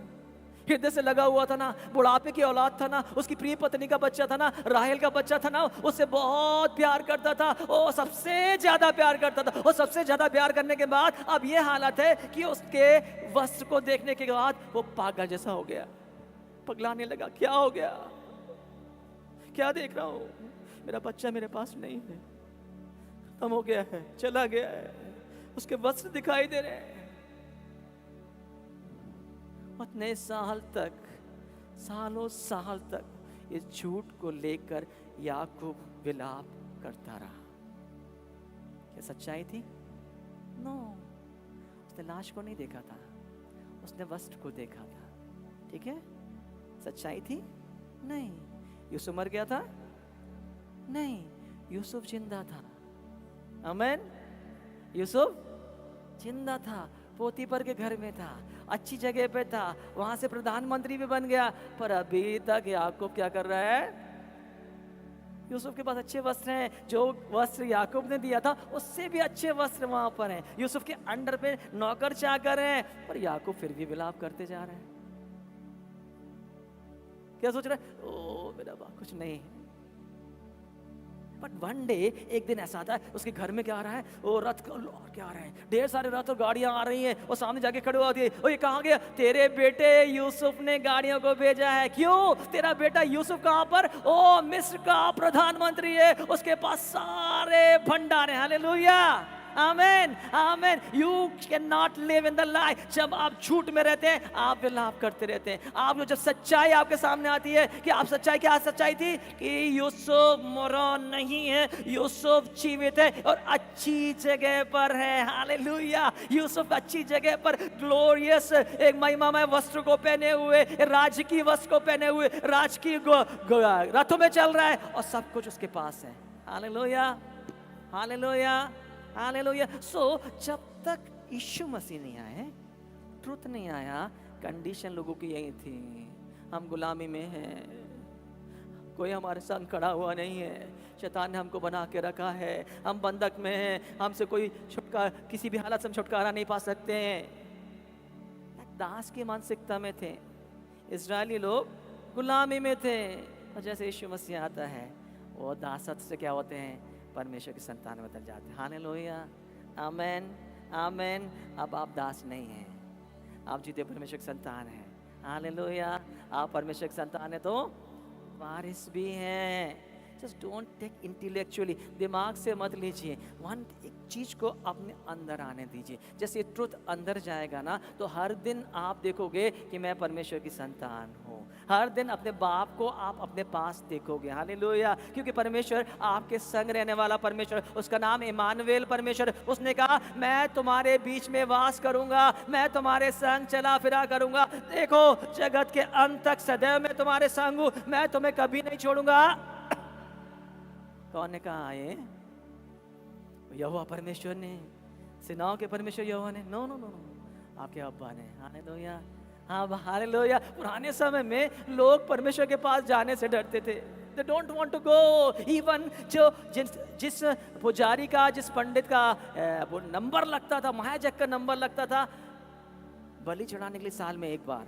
हृदय से लगा हुआ था ना, बुढ़ापे की औलाद था ना, उसकी प्रिय पत्नी का बच्चा था ना, राहेल का बच्चा था ना, उससे बहुत प्यार करता था, वो सबसे ज्यादा प्यार करता था। और सबसे ज्यादा प्यार करने के बाद अब ये हालत है कि उसके वस्त्र को देखने के बाद वो पागल जैसा हो गया, पगलाने लगा। क्या हो गया? क्या देख रहा हूं? मेरा बच्चा मेरे पास नहीं है, खत्म हो गया है, चला गया है, उसके वस्त्र दिखाई दे रहे हैं। इतने साल तक, सालों साल तक इस झूठ को लेकर याकूब विलाप करता रहा। क्या सच्चाई थी? नो, उसने लाश को नहीं देखा था, उसने वस्त्र को देखा था। ठीक है, सच्चाई थी? नहीं। यूसुफ मर गया था? नहीं, यूसुफ जिंदा था। आमीन। यूसुफ जिंदा था, पोतीपर के घर में था, अच्छी जगह पे था, वहां से प्रधानमंत्री भी बन गया। पर अभी तक याकूब क्या कर रहा है? यूसुफ के पास अच्छे वस्त्र हैं, जो वस्त्र याकूब ने दिया था उससे भी अच्छे वस्त्र वहां पर हैं। यूसुफ के अंडर पे नौकर चाकर हैं, पर याकूब फिर भी विलाप करते जा रहे हैं। क्या सोच रहा है? ओ मेरा बाप, कुछ नहीं। बट वन डे, एक दिन ऐसा आता है, उसके घर में क्या आ रहा है? वो रथ क्या आ रहा है, ढेर सारे रथ और गाड़ियां आ रही हैं। वो सामने जाके खड़े हो गए, ओ ये कहाँ गया? तेरे बेटे यूसुफ ने गाड़ियों को भेजा है। क्यों? तेरा बेटा यूसुफ कहाँ पर? ओ मिस्र का प्रधानमंत्री है, उसके पास सारे भंडार हैं। Hallelujah, amen, amen. You can not live in the लाई। जब आप झूठ में रहते हैं, आप विलाप करते रहते हैं। आप जब सच्चाई आपके सामने आती है कि आप सच्चाई, क्या सच्चाई थी? कि यूसुफ मरा नहीं है, यूसुफ जीवित है और अच्छी जगह पर है। हालेलुया। यूसुफ अच्छी जगह पर ग्लोरियस, एक महिमामय वस्त्र को पहने हुए, राजकीय वस्त्र को पहने हुए, राजकीय रथों में चल रहा है और सब कुछ उसके पास है। Hallelujah, hallelujah, hallelujah. सो जब तक यीशु मसीह नहीं आए, ट्रुथ नहीं आया, कंडीशन लोगों की यही थी, हम गुलामी में हैं, कोई हमारे संग खड़ा हुआ नहीं है, शैतान ने हमको बना के रखा है, हम बंधक में हैं, हमसे कोई छुटकारा, किसी भी हालत से हम छुटकारा नहीं पा सकते हैं। दास की मानसिकता में थे इजरायली लोग, गुलामी में थे। और जैसे यीशु मसीह आता है, वो दासत्व से क्या होते हैं? परमेश्वर की संतान में बदल जाते हैं। हालेलुया, आमेन, आमेन। अब आप दास नहीं हैं, आप जीते परमेश्वर की संतान हैं। हालेलुया, आप परमेश्वर की संतान है तो वारिस भी हैं। जस्ट डोंट टेक इंटेलेक्चुअली, दिमाग से मत लीजिए, वन एक चीज को अपने अंदर आने दीजिए। जैसे ये ट्रुथ अंदर जाएगा ना, तो हर दिन आप देखोगे कि मैं परमेश्वर की संतान हूँ। हर दिन अपने बाप को आप अपने पास देखोगे। हालेलुया, क्योंकि परमेश्वर आपके संग रहने वाला परमेश्वर, उसका नाम इमानुएल परमेश्वर। उसने कहा मैं तुम्हारे बीच में वास करूंगा, मैं तुम्हारे संग चला फिरा करूंगा। देखो, जगत के अंत तक सदैव मैं तुम्हारे संग हूँ, मैं तुम्हें कभी नहीं छोड़ूंगा। कौन ने कहा? ये यहोवा परमेश्वर ने, सेनाओं के परमेश्वर यहोवा ने। नो नो नो नो, आपके अब्बा ने। हालेलुया, हाँ हालेलुया। पुराने समय में लोग परमेश्वर के पास जाने से डरते थे। They don't want to go. Even जो जिस पुजारी का, जिस पंडित का वो नंबर लगता था, महायाजक का नंबर लगता था, बलि चढ़ाने के लिए साल में एक बार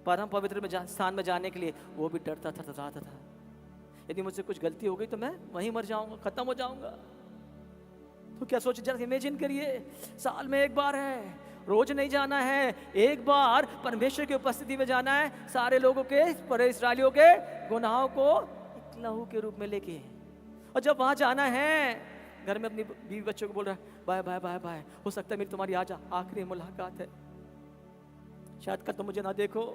परम पवित्र स्थान में जाने के लिए, वो भी डरता था। यदि मुझसे कुछ गलती हो गई तो मैं वहीं मर जाऊंगा, खत्म हो जाऊंगा। तो क्या सोचे, जरा इमेजिन करिए, साल में एक बार है, रोज नहीं जाना है, एक बार परमेश्वर की उपस्थिति में जाना है, सारे लोगों के, पर इस्राएलियों के गुनाहों को एक लहू के रूप में लेके। और जब वहां जाना है, घर में अपनी बीवी बच्चों को बोल रहा है बाय बाय बाय बाय, हो सकता है मेरी तुम्हारी आज आखिरी मुलाकात है, शायद कल तो मुझे ना देखो,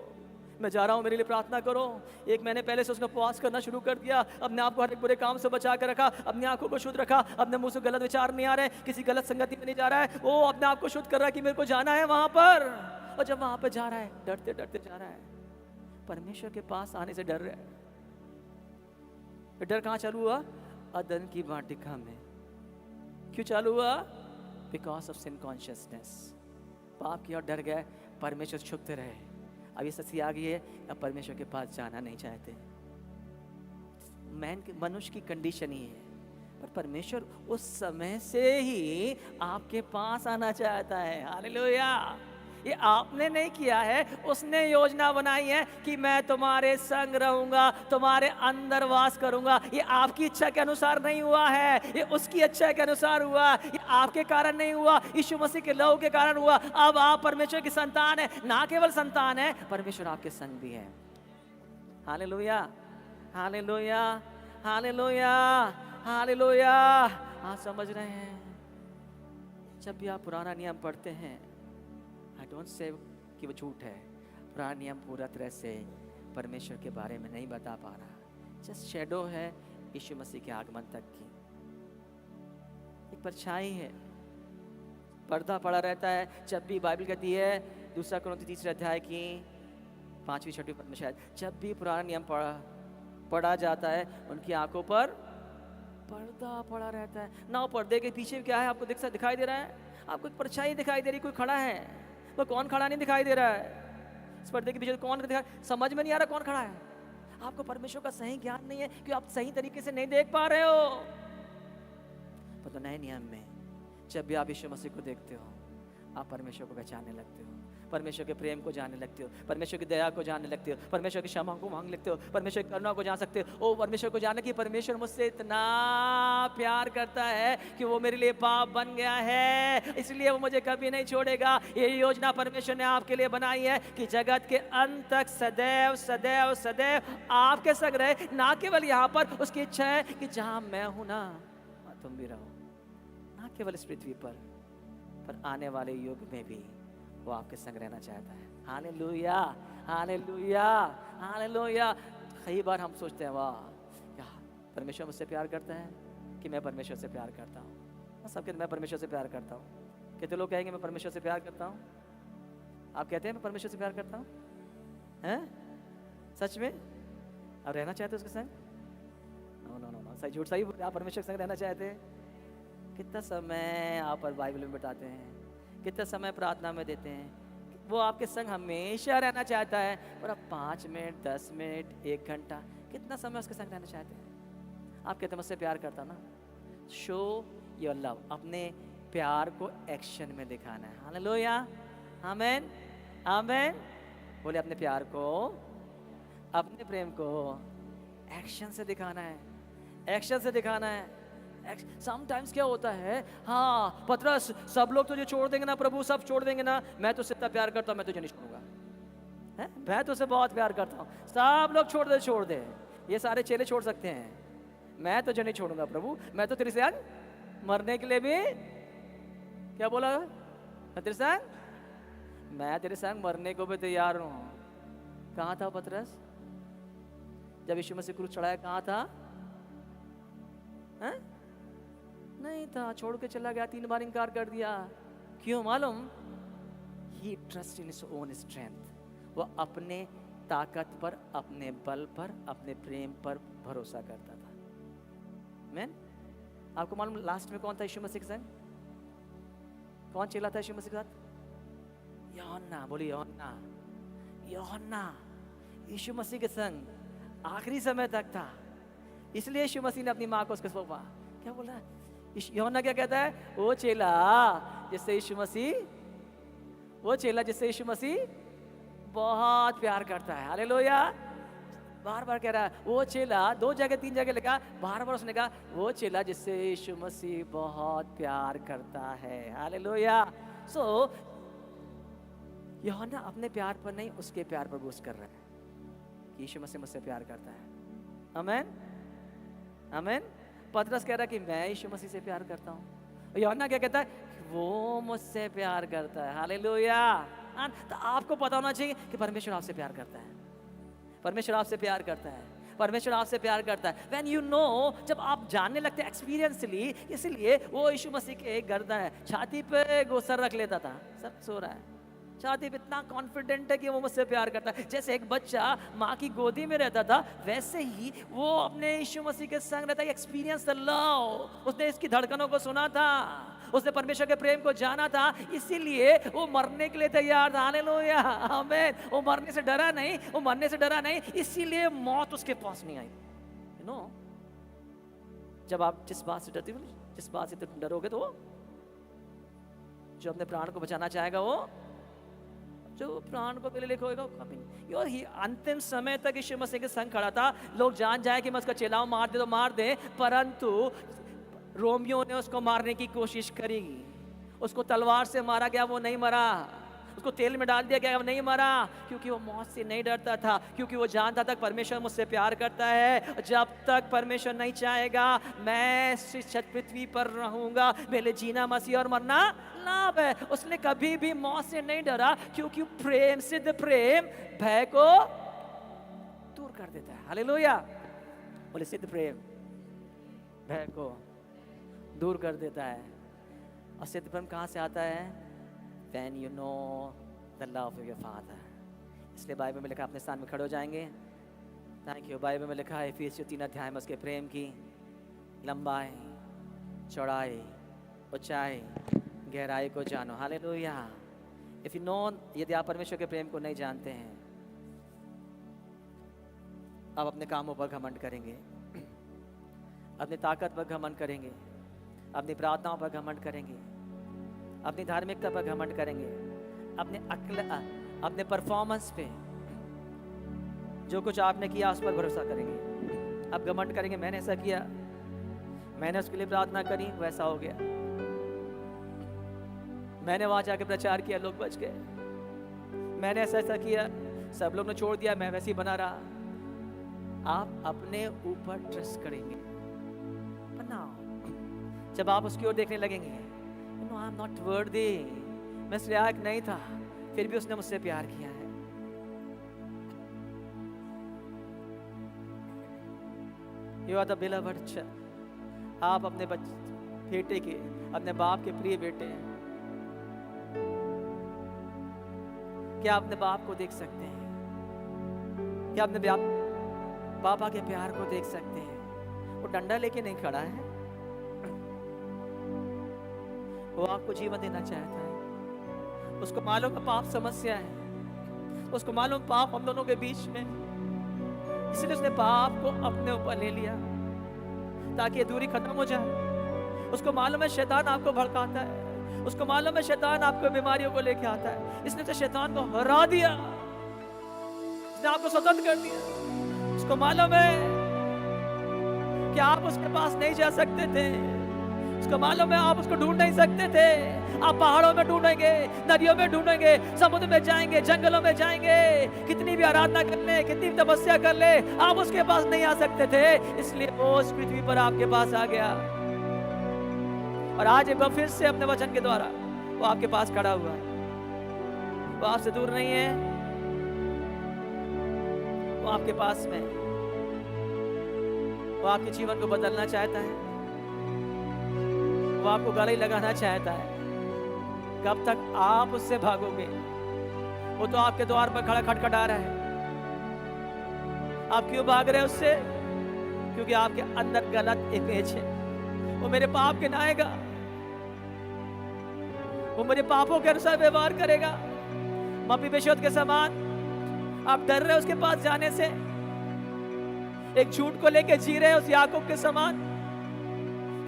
मैं जा रहा हूँ, मेरे लिए प्रार्थना करो। एक महीने पहले से उसने उपवास करना शुरू कर दिया, अपने आप को हर एक बुरे काम से बचा कर रखा, अपनी आंखों को शुद्ध रखा, अपने मुंह से गलत विचार नहीं आ रहे, किसी गलत संगति में नहीं जा रहा है, वो अपने आप को शुद्ध कर रहा है कि मेरे को जाना है वहां पर। और जब वहां पर जा रहा है, डरते डरते जा रहा है, परमेश्वर के पास आने से डर रहा है। डर कहाँ चालू हुआ? अदन की वाटिका में। क्यों चालू हुआ? Because of sin consciousness. पाप की ओर डर गए, परमेश्वर छुपते रहे। अब ये सच्ची आ गई है, अब परमेश्वर के पास जाना नहीं चाहते। मनुष्य की कंडीशन ही है, पर परमेश्वर उस समय से ही आपके पास आना चाहता है। हालेलुया। ये आपने नहीं किया है, उसने योजना बनाई है कि मैं तुम्हारे संग रहूंगा, तुम्हारे अंदर वास करूंगा। ये आपकी इच्छा के अनुसार नहीं हुआ है, ये उसकी इच्छा के अनुसार हुआ। ये आपके कारण नहीं हुआ, यीशु मसीह के लहू के कारण हुआ। अब आप परमेश्वर की संतान है, ना केवल संतान है, परमेश्वर आपके संग भी है। Hallelujah, hallelujah, hallelujah, hallelujah. आप समझ रहे हैं? जब भी आप पुराना नियम पढ़ते हैं, आई डोंट से कि वो झूठ है, पुराना नियम पूरा तरह से परमेश्वर के बारे में नहीं बता पा रहा, जस्ट शेडो है यीशु मसीह के आगमन तक की, एक परछाई है, पर्दा पड़ा रहता है। जब भी बाइबल कहती है 2 कुरिन्थियों 3 अध्याय की 5वीं-6वीं पद में शायद, जब भी पुराना नियम पढ़ा जाता है, उनकी आंखों पर पर्दा पड़ा रहता है ना। वो पर्दे के पीछे क्या है आपको दिखाई दे रहा है? आपको एक परछाई दिखाई दे रही, कोई खड़ा है। वो कौन खड़ा नहीं दिखाई दे रहा है। इस पर्दे के पीछे कौन दिखाई, समझ में नहीं आ रहा कौन खड़ा है। आपको परमेश्वर का सही ज्ञान नहीं है कि आप सही तरीके से नहीं देख पा रहे हो। पर तो नए नियम में जब भी आप यीशु मसीह को देखते हो, आप परमेश्वर को पहचानने लगते हो, परमेश्वर के प्रेम को जानने लगते हो, परमेश्वर की दया को जानने लगते हो, परमेश्वर की क्षमा को मांग लगते हो, परमेश्वर की करुणा को जान सकते हो। ओ परमेश्वर को जानना कि परमेश्वर मुझसे इतना प्यार करता है कि वो मेरे लिए पाप बन गया है, इसलिए वो मुझे कभी नहीं छोड़ेगा। ये योजना परमेश्वर ने आपके लिए बनाई है कि जगत के अंत तक सदैव सदैव सदैव आपके संग रहे। ना केवल यहाँ पर, उसकी इच्छा है कि जहाँ मैं हूँ ना, तुम भी रहो। ना केवल इस पृथ्वी पर आने वाले युग में भी वो आपके संग रहना चाहता है। Hallelujah, hallelujah, hallelujah. कई बार हम सोचते हैं, वाह क्या परमेश्वर मुझसे प्यार करता है कि मैं परमेश्वर से प्यार करता हूँ। सब कहते मैं परमेश्वर से प्यार करता हूँ। कितने लोग कहेंगे मैं परमेश्वर से प्यार करता हूँ? आप कहते हैं मैं परमेश्वर से प्यार करता हूँ? हैं? सच में आप रहना चाहते हो उसके संग? नो नो नो नो, सही झूठ सही, आप परमेश्वर के संग रहना चाहते हैं? कितना समय आप बाइबल में बिताते हैं, कितना समय प्रार्थना में देते हैं। वो आपके संग हमेशा रहना चाहता है, और आप 5 मिनट 10 मिनट 1 घंटा कितना समय उसके संग रहना चाहते हैं? आप कहते हैं मुझसे प्यार करता ना। शो योर लव, अपने प्यार को एक्शन में दिखाना है। हालेलुया, आमेन, आमेन। बोले अपने प्यार को, अपने प्रेम को एक्शन से दिखाना है, एक्शन से दिखाना है। समटाइम्स क्या होता है, हाँ पतरस सब लोग तुझे छोड़ देंगे ना प्रभु, सब छोड़ देंगे ना, मैं तुझसे इतना प्यार करता हूँ, मैं तुझे नहीं छोड़ूंगा। मैं तुझसे बहुत प्यार करता हूँ, सब लोग छोड़ दे, ये सारे चेले छोड़ सकते हैं, मैं तुझे नहीं छोड़ूंगा प्रभु। मैं तो तेरे संग मरने के लिए भी, क्या बोला, मैं तेरे संग मरने को भी तैयार हूँ। कहाँ था पतरस जब यीशु मसीह क्रूस चढ़ाया? कहाँ था? है? नहीं था, छोड़ के चला गया, 3 बार इनकार कर दिया। क्यों मालूम? He trust in his own strength, वो अपने ताकत पर, अपने बल पर, अपने प्रेम पर भरोसा करता था। मैन, आपको मालूम लास्ट में कौन था यीशु मसीह के संग? कौन चला था यीशु मसीह के साथ? यूहन्ना। बोली यूहन्ना, यूहन्ना यीशु मसीह के संग आखिरी समय तक था, इसलिए यीशु मसीह ने अपनी माँ को उसके सौंपा। क्या बोला यूहन्ना? क्या कहता है? वो चेला जिससे यीशु मसीह बहुत प्यार करता है। हालेलुया, बार बार कह रहा है वो चेला, 2 जगह 3 जगह लिखा, बार बार उसने कहा वो चेला जिससे यीशु मसीह बहुत प्यार करता है। हालेलुया। सो यूहन्ना अपने प्यार पर नहीं, उसके प्यार पर बोझ कर रहा है कि यीशु मसीह मुझसे प्यार करता है। आमेन, आमेन। पतरस कह रहा है कि मैं यीशु मसीह से प्यार करता हूँ। यूहन्ना क्या कहता है? वो मुझसे प्यार करता है। हालेलुया। तो आपको पता होना चाहिए कि परमेश्वर आपसे प्यार करता है, परमेश्वर आपसे प्यार करता है, परमेश्वर आपसे प्यार करता है। When you know, जब आप जानने लगते हैं एक्सपीरियंसली, इसलिए वो यीशु मसीह के गर्दन है, छाती पे सर रख लेता था, सर सो रहा है, छाती पे इतना कॉन्फिडेंट है कि वो मुझसे प्यार करता है। जैसे एक बच्चा माँ की गोदी में रहता था, वैसे ही वो अपने यीशु मसीह के संग रहता है। एक्सपीरियंस द लव, उसने इसकी धड़कनों को सुना था, उसने परमेश्वर के प्रेम को जाना था, इसीलिए वो मरने के लिए तैयार था। हालेलुया, आमीन। वो मरने से डरा नहीं, इसीलिए मौत उसके पास नहीं आई। जब आप जिस बात से डरते हो, जिस बात से तुम डरोगे तो जो अपने प्राण को बचाना चाहेगा वो, जो प्राण को पहले लिखा होगा कभी नहीं। और ये अंतिम समय तक यीशु मसीह के संग खड़ा था। लोग जान जाए कि मैं उसका चेलाओं मार दे तो मार दे, परंतु रोमियो ने उसको मारने की कोशिश करी। उसको तलवार से मारा गया, वो नहीं मरा। उसको तेल में डाल दिया गया, वो नहीं मरा, क्योंकि वो मौत से नहीं डरता था, क्योंकि वो जानता था परमेश्वर मुझसे प्यार करता है। जब तक परमेश्वर नहीं चाहेगा मैं इस पृथ्वी पर रहूंगा, मेरे जीना मसीह और मरना लाभ है। उसने कभी भी मौत से नहीं डरा, क्योंकि प्रेम, सिद्ध प्रेम भय को दूर कर देता है। हालेलुया। बोले सिद्ध प्रेम भय को दूर कर देता है। और सिद्ध प्रेम कहाँ से आता है? When you know the love of your father. इसलिए बाइबल में लिखा, अपने स्थान में खड़े हो जाएंगे। Thank you. बाइबल में लिखा है इफिसियों 3 अध्याय में उसके प्रेम की लंबाई, चौड़ाई, ऊंचाई, गहराई को जानो। हालेलुया। इफ यू नो, यदि आप परमेश्वर के प्रेम को नहीं जानते हैं, आप अपने कामों पर घमंड करेंगे, अपनी ताकत पर घमंड करेंगे, अपनी प्रार्थनाओं पर घमंड करेंगे, अपनी धार्मिकता पर घमंड करेंगे, अपने अक्ल, अपने परफॉर्मेंस पे, जो कुछ आपने किया उस पर भरोसा करेंगे। आप घमंड करेंगे, मैंने ऐसा किया, मैंने उसके लिए प्रार्थना करी, वैसा हो गया, मैंने वहां जाके प्रचार किया, लोग बच गए, मैंने ऐसा ऐसा किया, सब लोग ने छोड़ दिया, मैं वैसे ही बना रहा। आप अपने ऊपर ट्रस्ट करेंगे। पर ना, जब आप उसकी ओर देखने लगेंगे, No, I'm not worthy, मैं इस लायक नहीं था, फिर भी उसने मुझसे प्यार किया है। You are the beloved child. आप अपने बेटे के, अपने बाप के प्रिय बेटे हैं। क्या अपने बाप को देख सकते हैं? क्या अपने पापा के प्यार को देख सकते हैं? वो डंडा लेके नहीं खड़ा है, वो आपको जीवन देना चाहता है। उसको मालूम है पाप समस्या है, उसको मालूम पाप हम दोनों के बीच में, इसलिए उसने पाप को अपने ऊपर ले लिया ताकि ये दूरी खत्म हो जाए। उसको मालूम है शैतान आपको भड़काता है, उसको मालूम है शैतान आपको बीमारियों को लेके आता है, इसने तो शैतान को हरा दिया, इसने आपको स्वतंत्र कर दिया। उसको मालूम है कि आप उसके पास नहीं जा सकते थे, उसको मालूम है आप उसको ढूंढ नहीं सकते थे। आप पहाड़ों में ढूंढेंगे, नदियों में ढूंढेंगे, समुद्र में जाएंगे, जंगलों में जाएंगे, कितनी भी आराधना कर ले, कितनी भी तपस्या कर ले, आप उसके पास नहीं आ सकते थे। इसलिए वो उस पृथ्वी पर आपके पास आ गया, और आज एक बार फिर से अपने वचन के द्वारा वो आपके पास खड़ा हुआ। वो आपसे दूर नहीं है, वो आपके पास में, वो आपके जीवन को बदलना चाहता है, वो आपको गले लगाना चाहता है। कब तक आप उससे भागोगे? वो तो आपके द्वार पर खड़ा खटखटा रहा है। आप क्यों भाग रहे हैं उससे? क्योंकि आपके अंदर गलत इमेज है। वो मेरे पाप गिनाएगा, वो मेरे पापों के अनुसार व्यवहार करेगा। मपीबोशेत के समान आप डर रहे हो उसके पास जाने से, एक झूठ को लेके जी रहे हो उस याकूब के समान।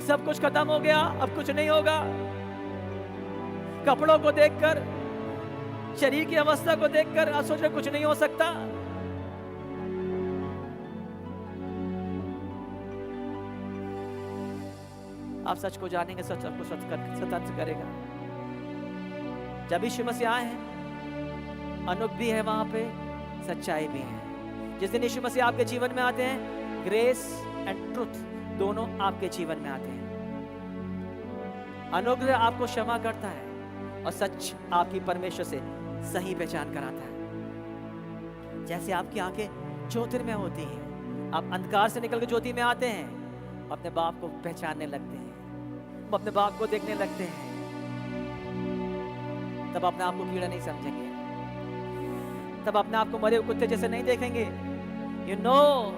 सब कुछ खत्म हो गया, अब कुछ नहीं होगा। कपड़ों को देखकर, शरीर की अवस्था को देखकर आप सोच रहे कुछ नहीं हो सकता। आप सच को जानेंगे, सच आपको स्वतंत्र करेगा। जब यीशु मसीह आए हैं, अनुग्रह भी है वहां पे, सच्चाई भी है। जिस दिन यीशु मसीह आपके जीवन में आते हैं, ग्रेस एंड ट्रुथ दोनों आपके जीवन में आते हैं। अनुग्रह आपको क्षमा करता है और सच आपकी परमेश्वर से सही पहचान कराता है। जैसे आपकी आंखें ज्योतिर्मय होती हैं, आप अंधकार से निकल के ज्योति में आते हैं, अपने बाप को पहचानने लगते हैं, वो अपने बाप को देखने लगते हैं, तब अपने आप को कीड़ा नहीं समझेंगे, तब अपने आप को मरे हुए कुत्ते जैसे नहीं देखेंगे। You know,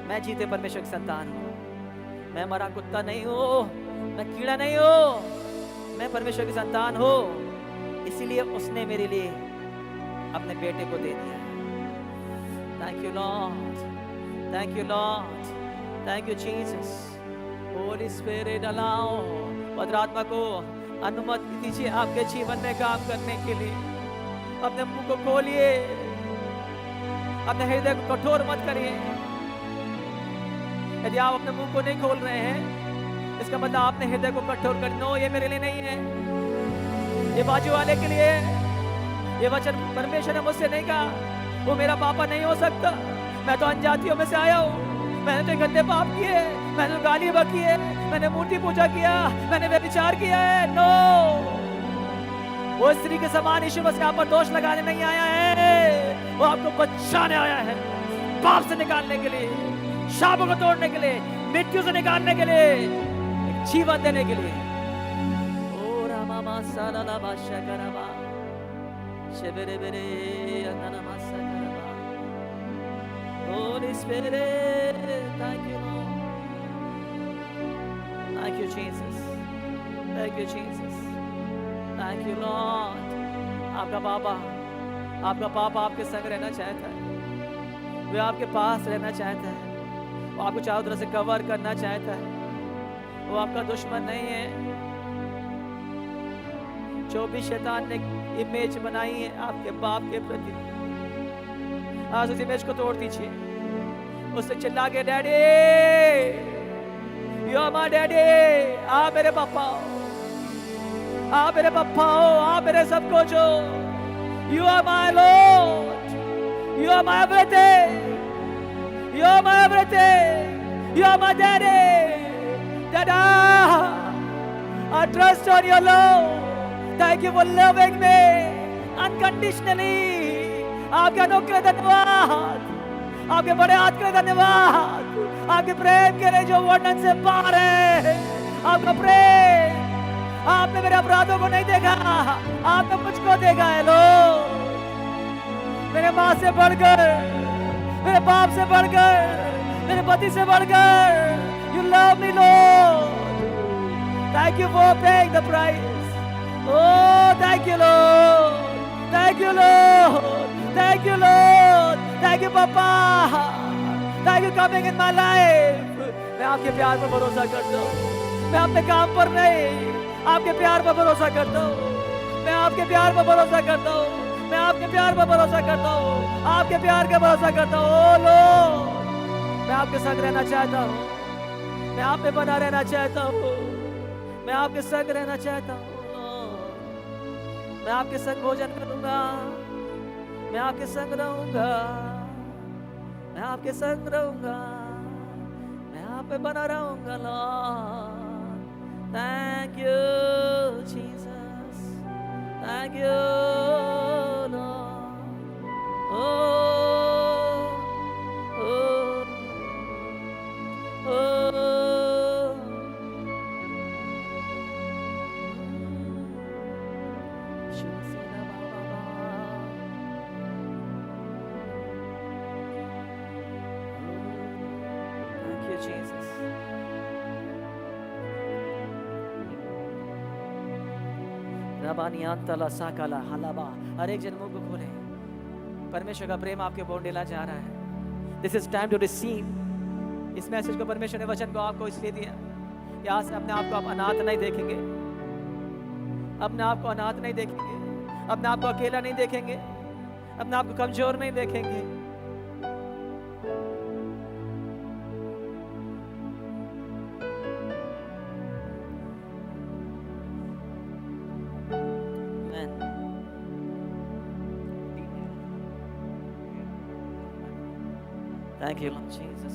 मैं जीते परमेश्वर की संतान हूँ, मैं मरा कुत्ता नहीं हूँ, मैं कीड़ा नहीं हूँ, मैं परमेश्वर की संतान हूँ। इसीलिए उसने मेरे लिए अपने बेटे को दे दिया। Thank you Lord, thank you Lord, thank you Jesus, Holi spirit allow, पवित्र आत्मा को अनुमति दीजिए आपके जीवन में काम करने के लिए। अपने मुंह को खोलिए, अपने हृदय को कठोर मत करिए। यदि आप अपने मुंह को नहीं खोल रहे हैं, इसका मतलब आपने हृदय को कठोर कर, नो ये मेरे लिए नहीं है, ये बाजू वाले के लिए। ये वचन परमेश्वर ने मुझसे नहीं कहा, वो मेरा पापा नहीं हो सकता। मैं तो अनजातियों में से आया हूँ, मैंने तो गंदे पाप किए, मैंने तो गाली बकी है, मैंने मूर्ति पूजा किया, मैंने व्यभिचार किया है। नो, वो स्त्री के समान यीशु मसीह आप पर दोष लगाने नहीं आया है, वो आपको बचाने आया है, पाप से निकालने के लिए, शापों को तोड़ने के लिए, मृत्यु से निकालने के लिए, एक जीवन देने के लिए। ओ रामा मासा लाला बाशा करबा शेबेरे बेरे अंदना मासा करबा। Holy Spirit, thank you, Lord. Thank you, Jesus. Thank you, Jesus. Thank you, Lord. आपका पापा आपके संग रहना चाहता है, वो आपके पास रहना चाहता है, वो आपको चारों तरफ से कवर करना चाहता है। वो आपका दुश्मन नहीं है। जो भी शैतान ने इमेज बनाई है आपके बाप के प्रति, आज उस इमेज को तोड़ दीजिए। उससे चिल्ला के, daddy you are my daddy, आप मेरे पापा हो, आप मेरे पापा हो, आप मेरे सब कुछ हो। You are my Lord, you are my everything, you are my everything, you are my daddy. Dada, I trust on your love. Thank you for loving me unconditionally. आपके अनुग्रह धन्यवाद, आपके बड़े हाथ के लिए धन्यवाद, आपके प्रेम के लिए जो वर्णन से पार है। आपका प्रेम, आपने मेरे अपराधों को नहीं देखा, आपने मुझको देखा है। लो, मेरे माँ से बढ़कर, मेरे बाप से बढ़कर, मेरे पति से बढ़कर, you love me, Lord. Thank you for paying the price. Oh, thank you, Lord. Thank you, Lord. Thank you, Lord. Thank you, Papa. Thank you coming in my life. मैं आपके प्यार पर भरोसा करता हूँ। मैं अपने काम पर नहीं, आपके प्यार पर भरोसा करता हूँ। मैं आपके प्यार पर भरोसा करता हूँ। मैं आपके प्यार पर भरोसा करता हूँ। आपके प्यार का भरोसा करता हूँ। ओ लॉर्ड, मैं आपके संग रहना चाहता हूँ। मैं आप पे बना रहना चाहता हूँ। मैं आपके संग रहना चाहता हूँ। मैं आपके संग भोजन करूंगा, मैं आपके संग रहूंगा, मैं आपके संग रहूंगा, मैं आप पे बना रहूंगा। Lord, thank you Jesus, thank you Lord. Oh oh oh हर एक जन मुंह को खोले। परमेश्वर का प्रेम आपके बोंडेला जा रहा है। This is time to receive. इस मैसेज को, परमेश्वर ने वचन को आपको इसलिए दिया कि आज से अपने आप को आप अनाथ नहीं देखेंगे, अपने आप को अनाथ नहीं देखेंगे, अपने आप को अकेला नहीं देखेंगे, अपने आप को कमजोर नहीं देखेंगे। Thank you, Lord Jesus.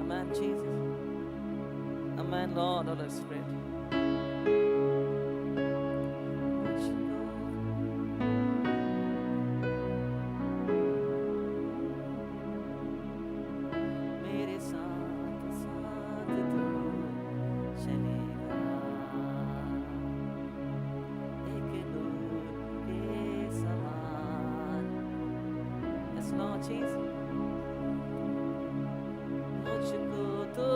Amen, Jesus. Amen, Lord, Holy Spirit. मेरे साथ साथ तू चलेगा, एक नूर के समान। Yes, Lord Jesus. मुझको तो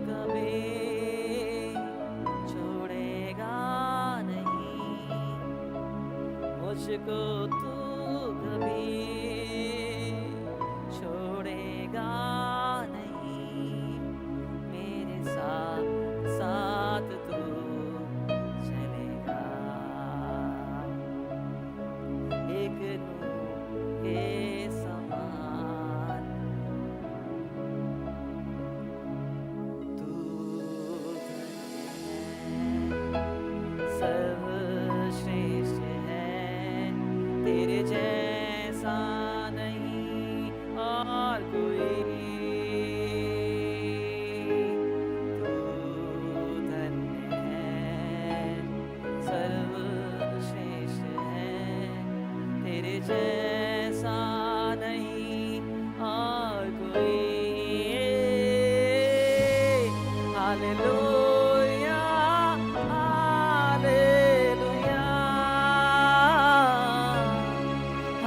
कभी छोड़ेगा नहीं, मुझको तो कभी छोड़ेगा नहीं।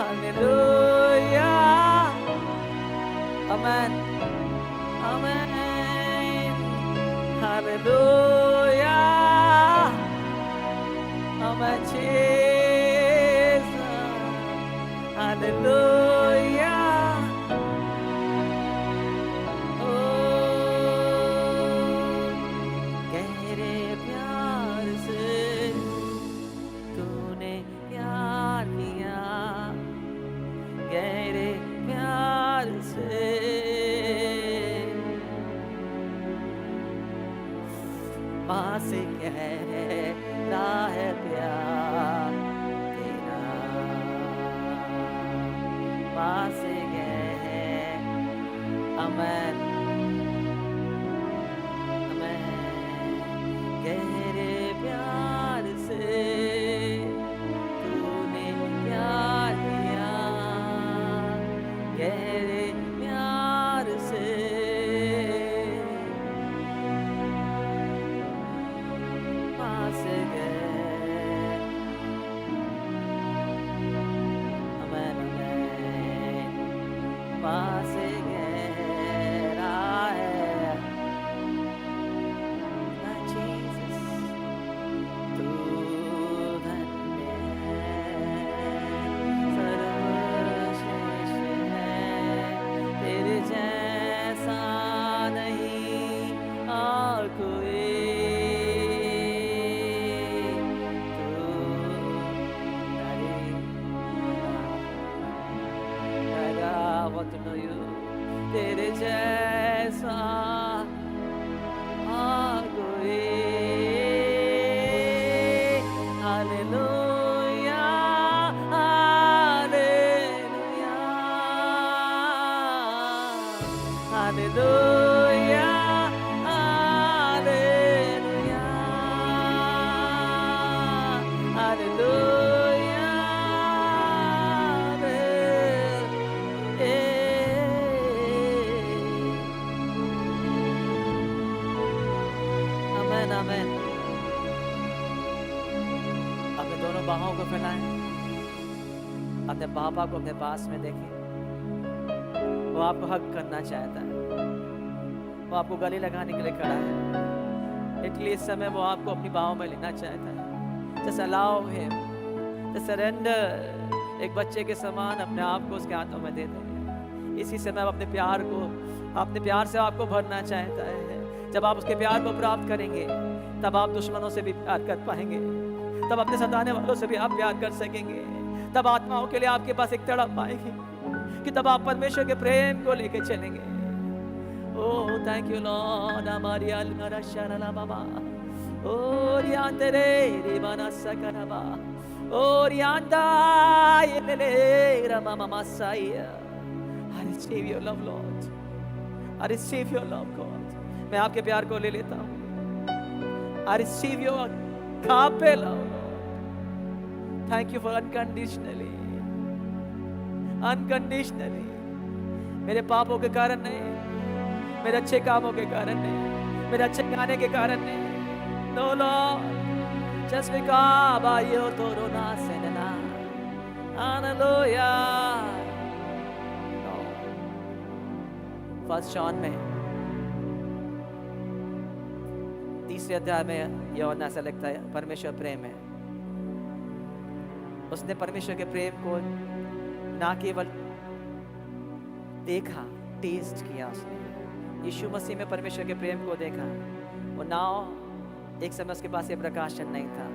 हालेलुया, आमेन, आमेन, हालेलुया, आमेन जीसस, हालेलुया। ओ गहरे प्यार से तूने प्यार किया, गहरे प्यार से माँ से गहरा है प्यार तेरा, माँ से अमन, अमन, गहरे प्यार से तूने प्यार किया, गहरे प्यार से पास गए, अमन, अमन, पास गहरा है ना जीसस, तू धन्य है, सर्वश्रेष्ठ है, तेरे जैसा नहीं और कोई, तू what to know you, तेरे जैसा कोई, hallelujah, hallelujah, hallelujah, hallelujah, hallelujah, amen, amen. अपने दोनों बाहों को फैलाएं, अपने पापा को अपने पास में देखें, वो आपको हक करना चाहता है, वो आपको गले लगाने के लिए खड़ा है, इसलिए इस समय वो आपको अपनी बाहों में लेना चाहता है। Just allow him to surrender, एक बच्चे के समान अपने आप को उसके हाथों में दे दें। इसी समय आप अपने प्यार से आपको भरना चाहता है। जब आप उसके प्यार को प्राप्त करेंगे तब आप दुश्मनों से भी प्यार कर पाएंगे, तब अपने सताने वालों से भी आप प्यार कर सकेंगे, तब आत्माओं के लिए आपके पास एक तड़प आएगी कि तब आप परमेश्वर के प्रेम को लेके चलेंगे। ओह थैंक यू लॉर्ड, हमारी अलगरा शरणा बाबा, और यांदरे रिबाना सकरबा, और यांदा ये ले रमा मामा साइया। I receive your love, Lord. I receive your love, God. मैं आपके प्यार को ले लेता हूँ। I receive your agape love, Lord. Thank you for unconditionally, unconditionally. मेरे पापों के कारण नहीं, मेरे अच्छे कामों के कारण नहीं, मेरे अच्छे गाने के कारण नहीं। No, Lord. Just because by your torona senena. Hallelujah. First John में 3 अध्याय में यूहन्ना ऐसा लिखता है, परमेश्वर प्रेम है। उसने परमेश्वर के प्रेम को ना केवल देखा, टेस्ट किया उसने। यीशु मसीह में परमेश्वर के प्रेम को देखा। वो नाव एक समय उसके पास ये प्रकाशन नहीं था।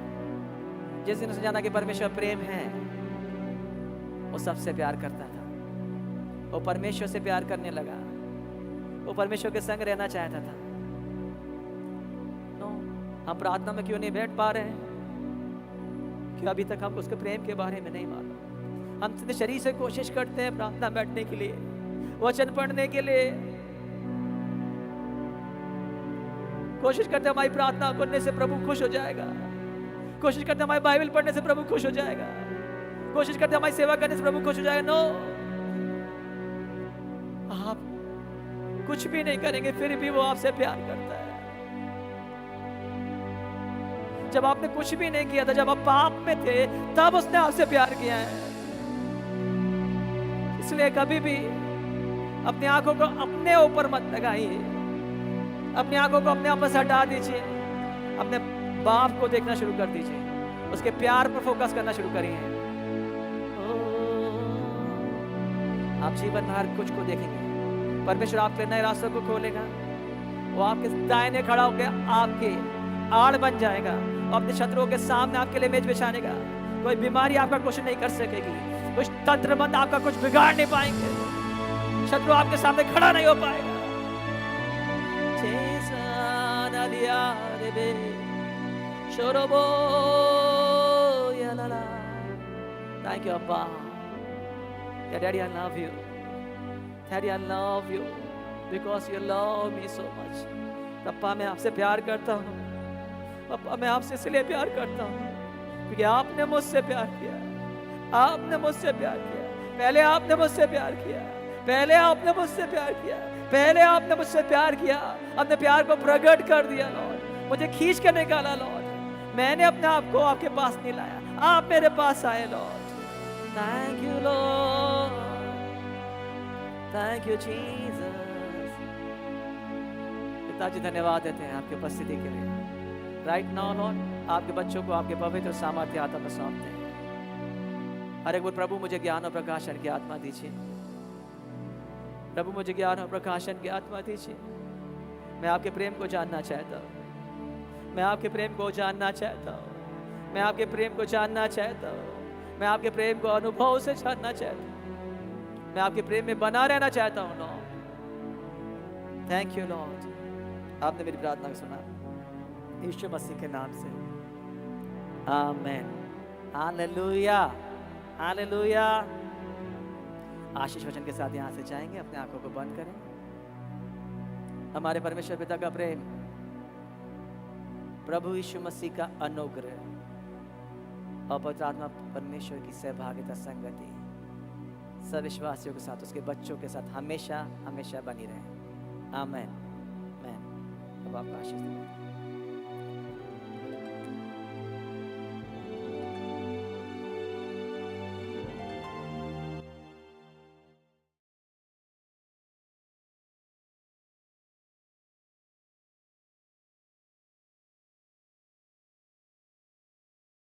जिस दिन उसने जाना कि परमेश्वर प्रेम है, वो सबसे प्यार करता था। वो परमेश्वर से प्यार करने लगा, वो परमेश्वर के संग रहना चाहता था। नो, हम प्रार्थना में क्यों नहीं बैठ पा रहे हैं? क्यों अभी तक हमको उसके प्रेम के बारे में नहीं मालूम। हम अपने शरीर से कोशिश करते हैं प्रार्थना बैठने के लिए, वचन पढ़ने के लिए, कोशिश करते हैं हमारी प्रार्थना करने से प्रभु खुश हो जाएगा, कोशिश करते हैं हमारी बाइबल पढ़ने से प्रभु खुश हो जाएगा, कोशिश करते हैं हमारी सेवा करने से प्रभु खुश हो जाएगा। नो, आप कुछ भी नहीं करेंगे फिर भी वो आपसे प्यार करता है। जब आपने कुछ भी नहीं किया था, जब आप पाप में थे, तब उसने आपसे प्यार किया है। इसलिए कभी भी अपनी आंखों को अपने ऊपर मत लगाइए, अपनी आंखों को अपने ऊपर से हटा दीजिए, अपने बाप को देखना शुरू कर दीजिए, उसके प्यार पर फोकस करना शुरू करिए। आप जीवन में हर कुछ को देखेंगे, परमेश्वर आपके नए रास्तों को खोलेगा। वो आपके दाहिने खड़ा होकर आपके आड़ बन जाएगा, वो अपने शत्रुओं के सामने आपके लिए मेज बिछानेगा। कोई बीमारी आपका कुछ नहीं कर सकेगी, कुछ तंत्रबंद आपका कुछ बिगाड़ नहीं पाएंगे, शत्रु आपके सामने खड़ा नहीं हो पाएगा। Thank you, Abba. Yeah, Daddy, I love you. Daddy, I love you because you love me so much. पापा मैं आपसे प्यार करता हूँ, पापा मैं आपसे इसलिए प्यार करता हूँ क्योंकि आपने मुझसे प्यार किया, आपने मुझसे प्यार किया। पहले आपने मुझसे प्यार किया, पहले आपने मुझसे प्यार किया, पहले आपने मुझसे प्यार किया, अपने प्यार को प्रकट कर दिया लॉर्ड, मुझे खींच के निकाला लॉर्ड। मैंने अपने आप को आपके पास नहीं लाया, आप मेरे पास आए Lord. Thank you Lord, thank you Jesus। पिताजी धन्यवाद देते हैं आपकी उपस्थिति के लिए। राइट नाउ लॉर्ड आपके बच्चों को आपके पवित्र सामर्थ्य हाथों में सौंपते हैं। हर एक बार प्रभु मुझे ज्ञान और प्रकाशन की आत्मा दीजिए, प्रभु मुझे ज्ञान और प्रकाशन की आत्मा दीजिए। मैं आपके प्रेम को जानना चाहता हूँ, मैं आपके प्रेम को जानना चाहता हूँ, मैं आपके प्रेम को जानना चाहता हूँ, मैं आपके प्रेम को अनुभव से जानना चाहता हूँ, मैं आपके प्रेम में बना रहना चाहता हूँ लॉर्ड। थैंक यू लॉर्ड, आपने मेरी प्रार्थना को सुना, यीशु मसीह के नाम से आमीन। Hallelujah, hallelujah. आशीष वचन के साथ यहाँ से जाएंगे, अपने आंखों को बंद करें। हमारे परमेश्वर पिता का प्रेम, प्रभु यीशु मसीह का अनुग्रह और पवित्र आत्मा परमेश्वर की सहभागिता संगति सब विश्वासियों के साथ, उसके बच्चों के साथ हमेशा हमेशा बनी रहे। आमीन। अब आपका आशीष।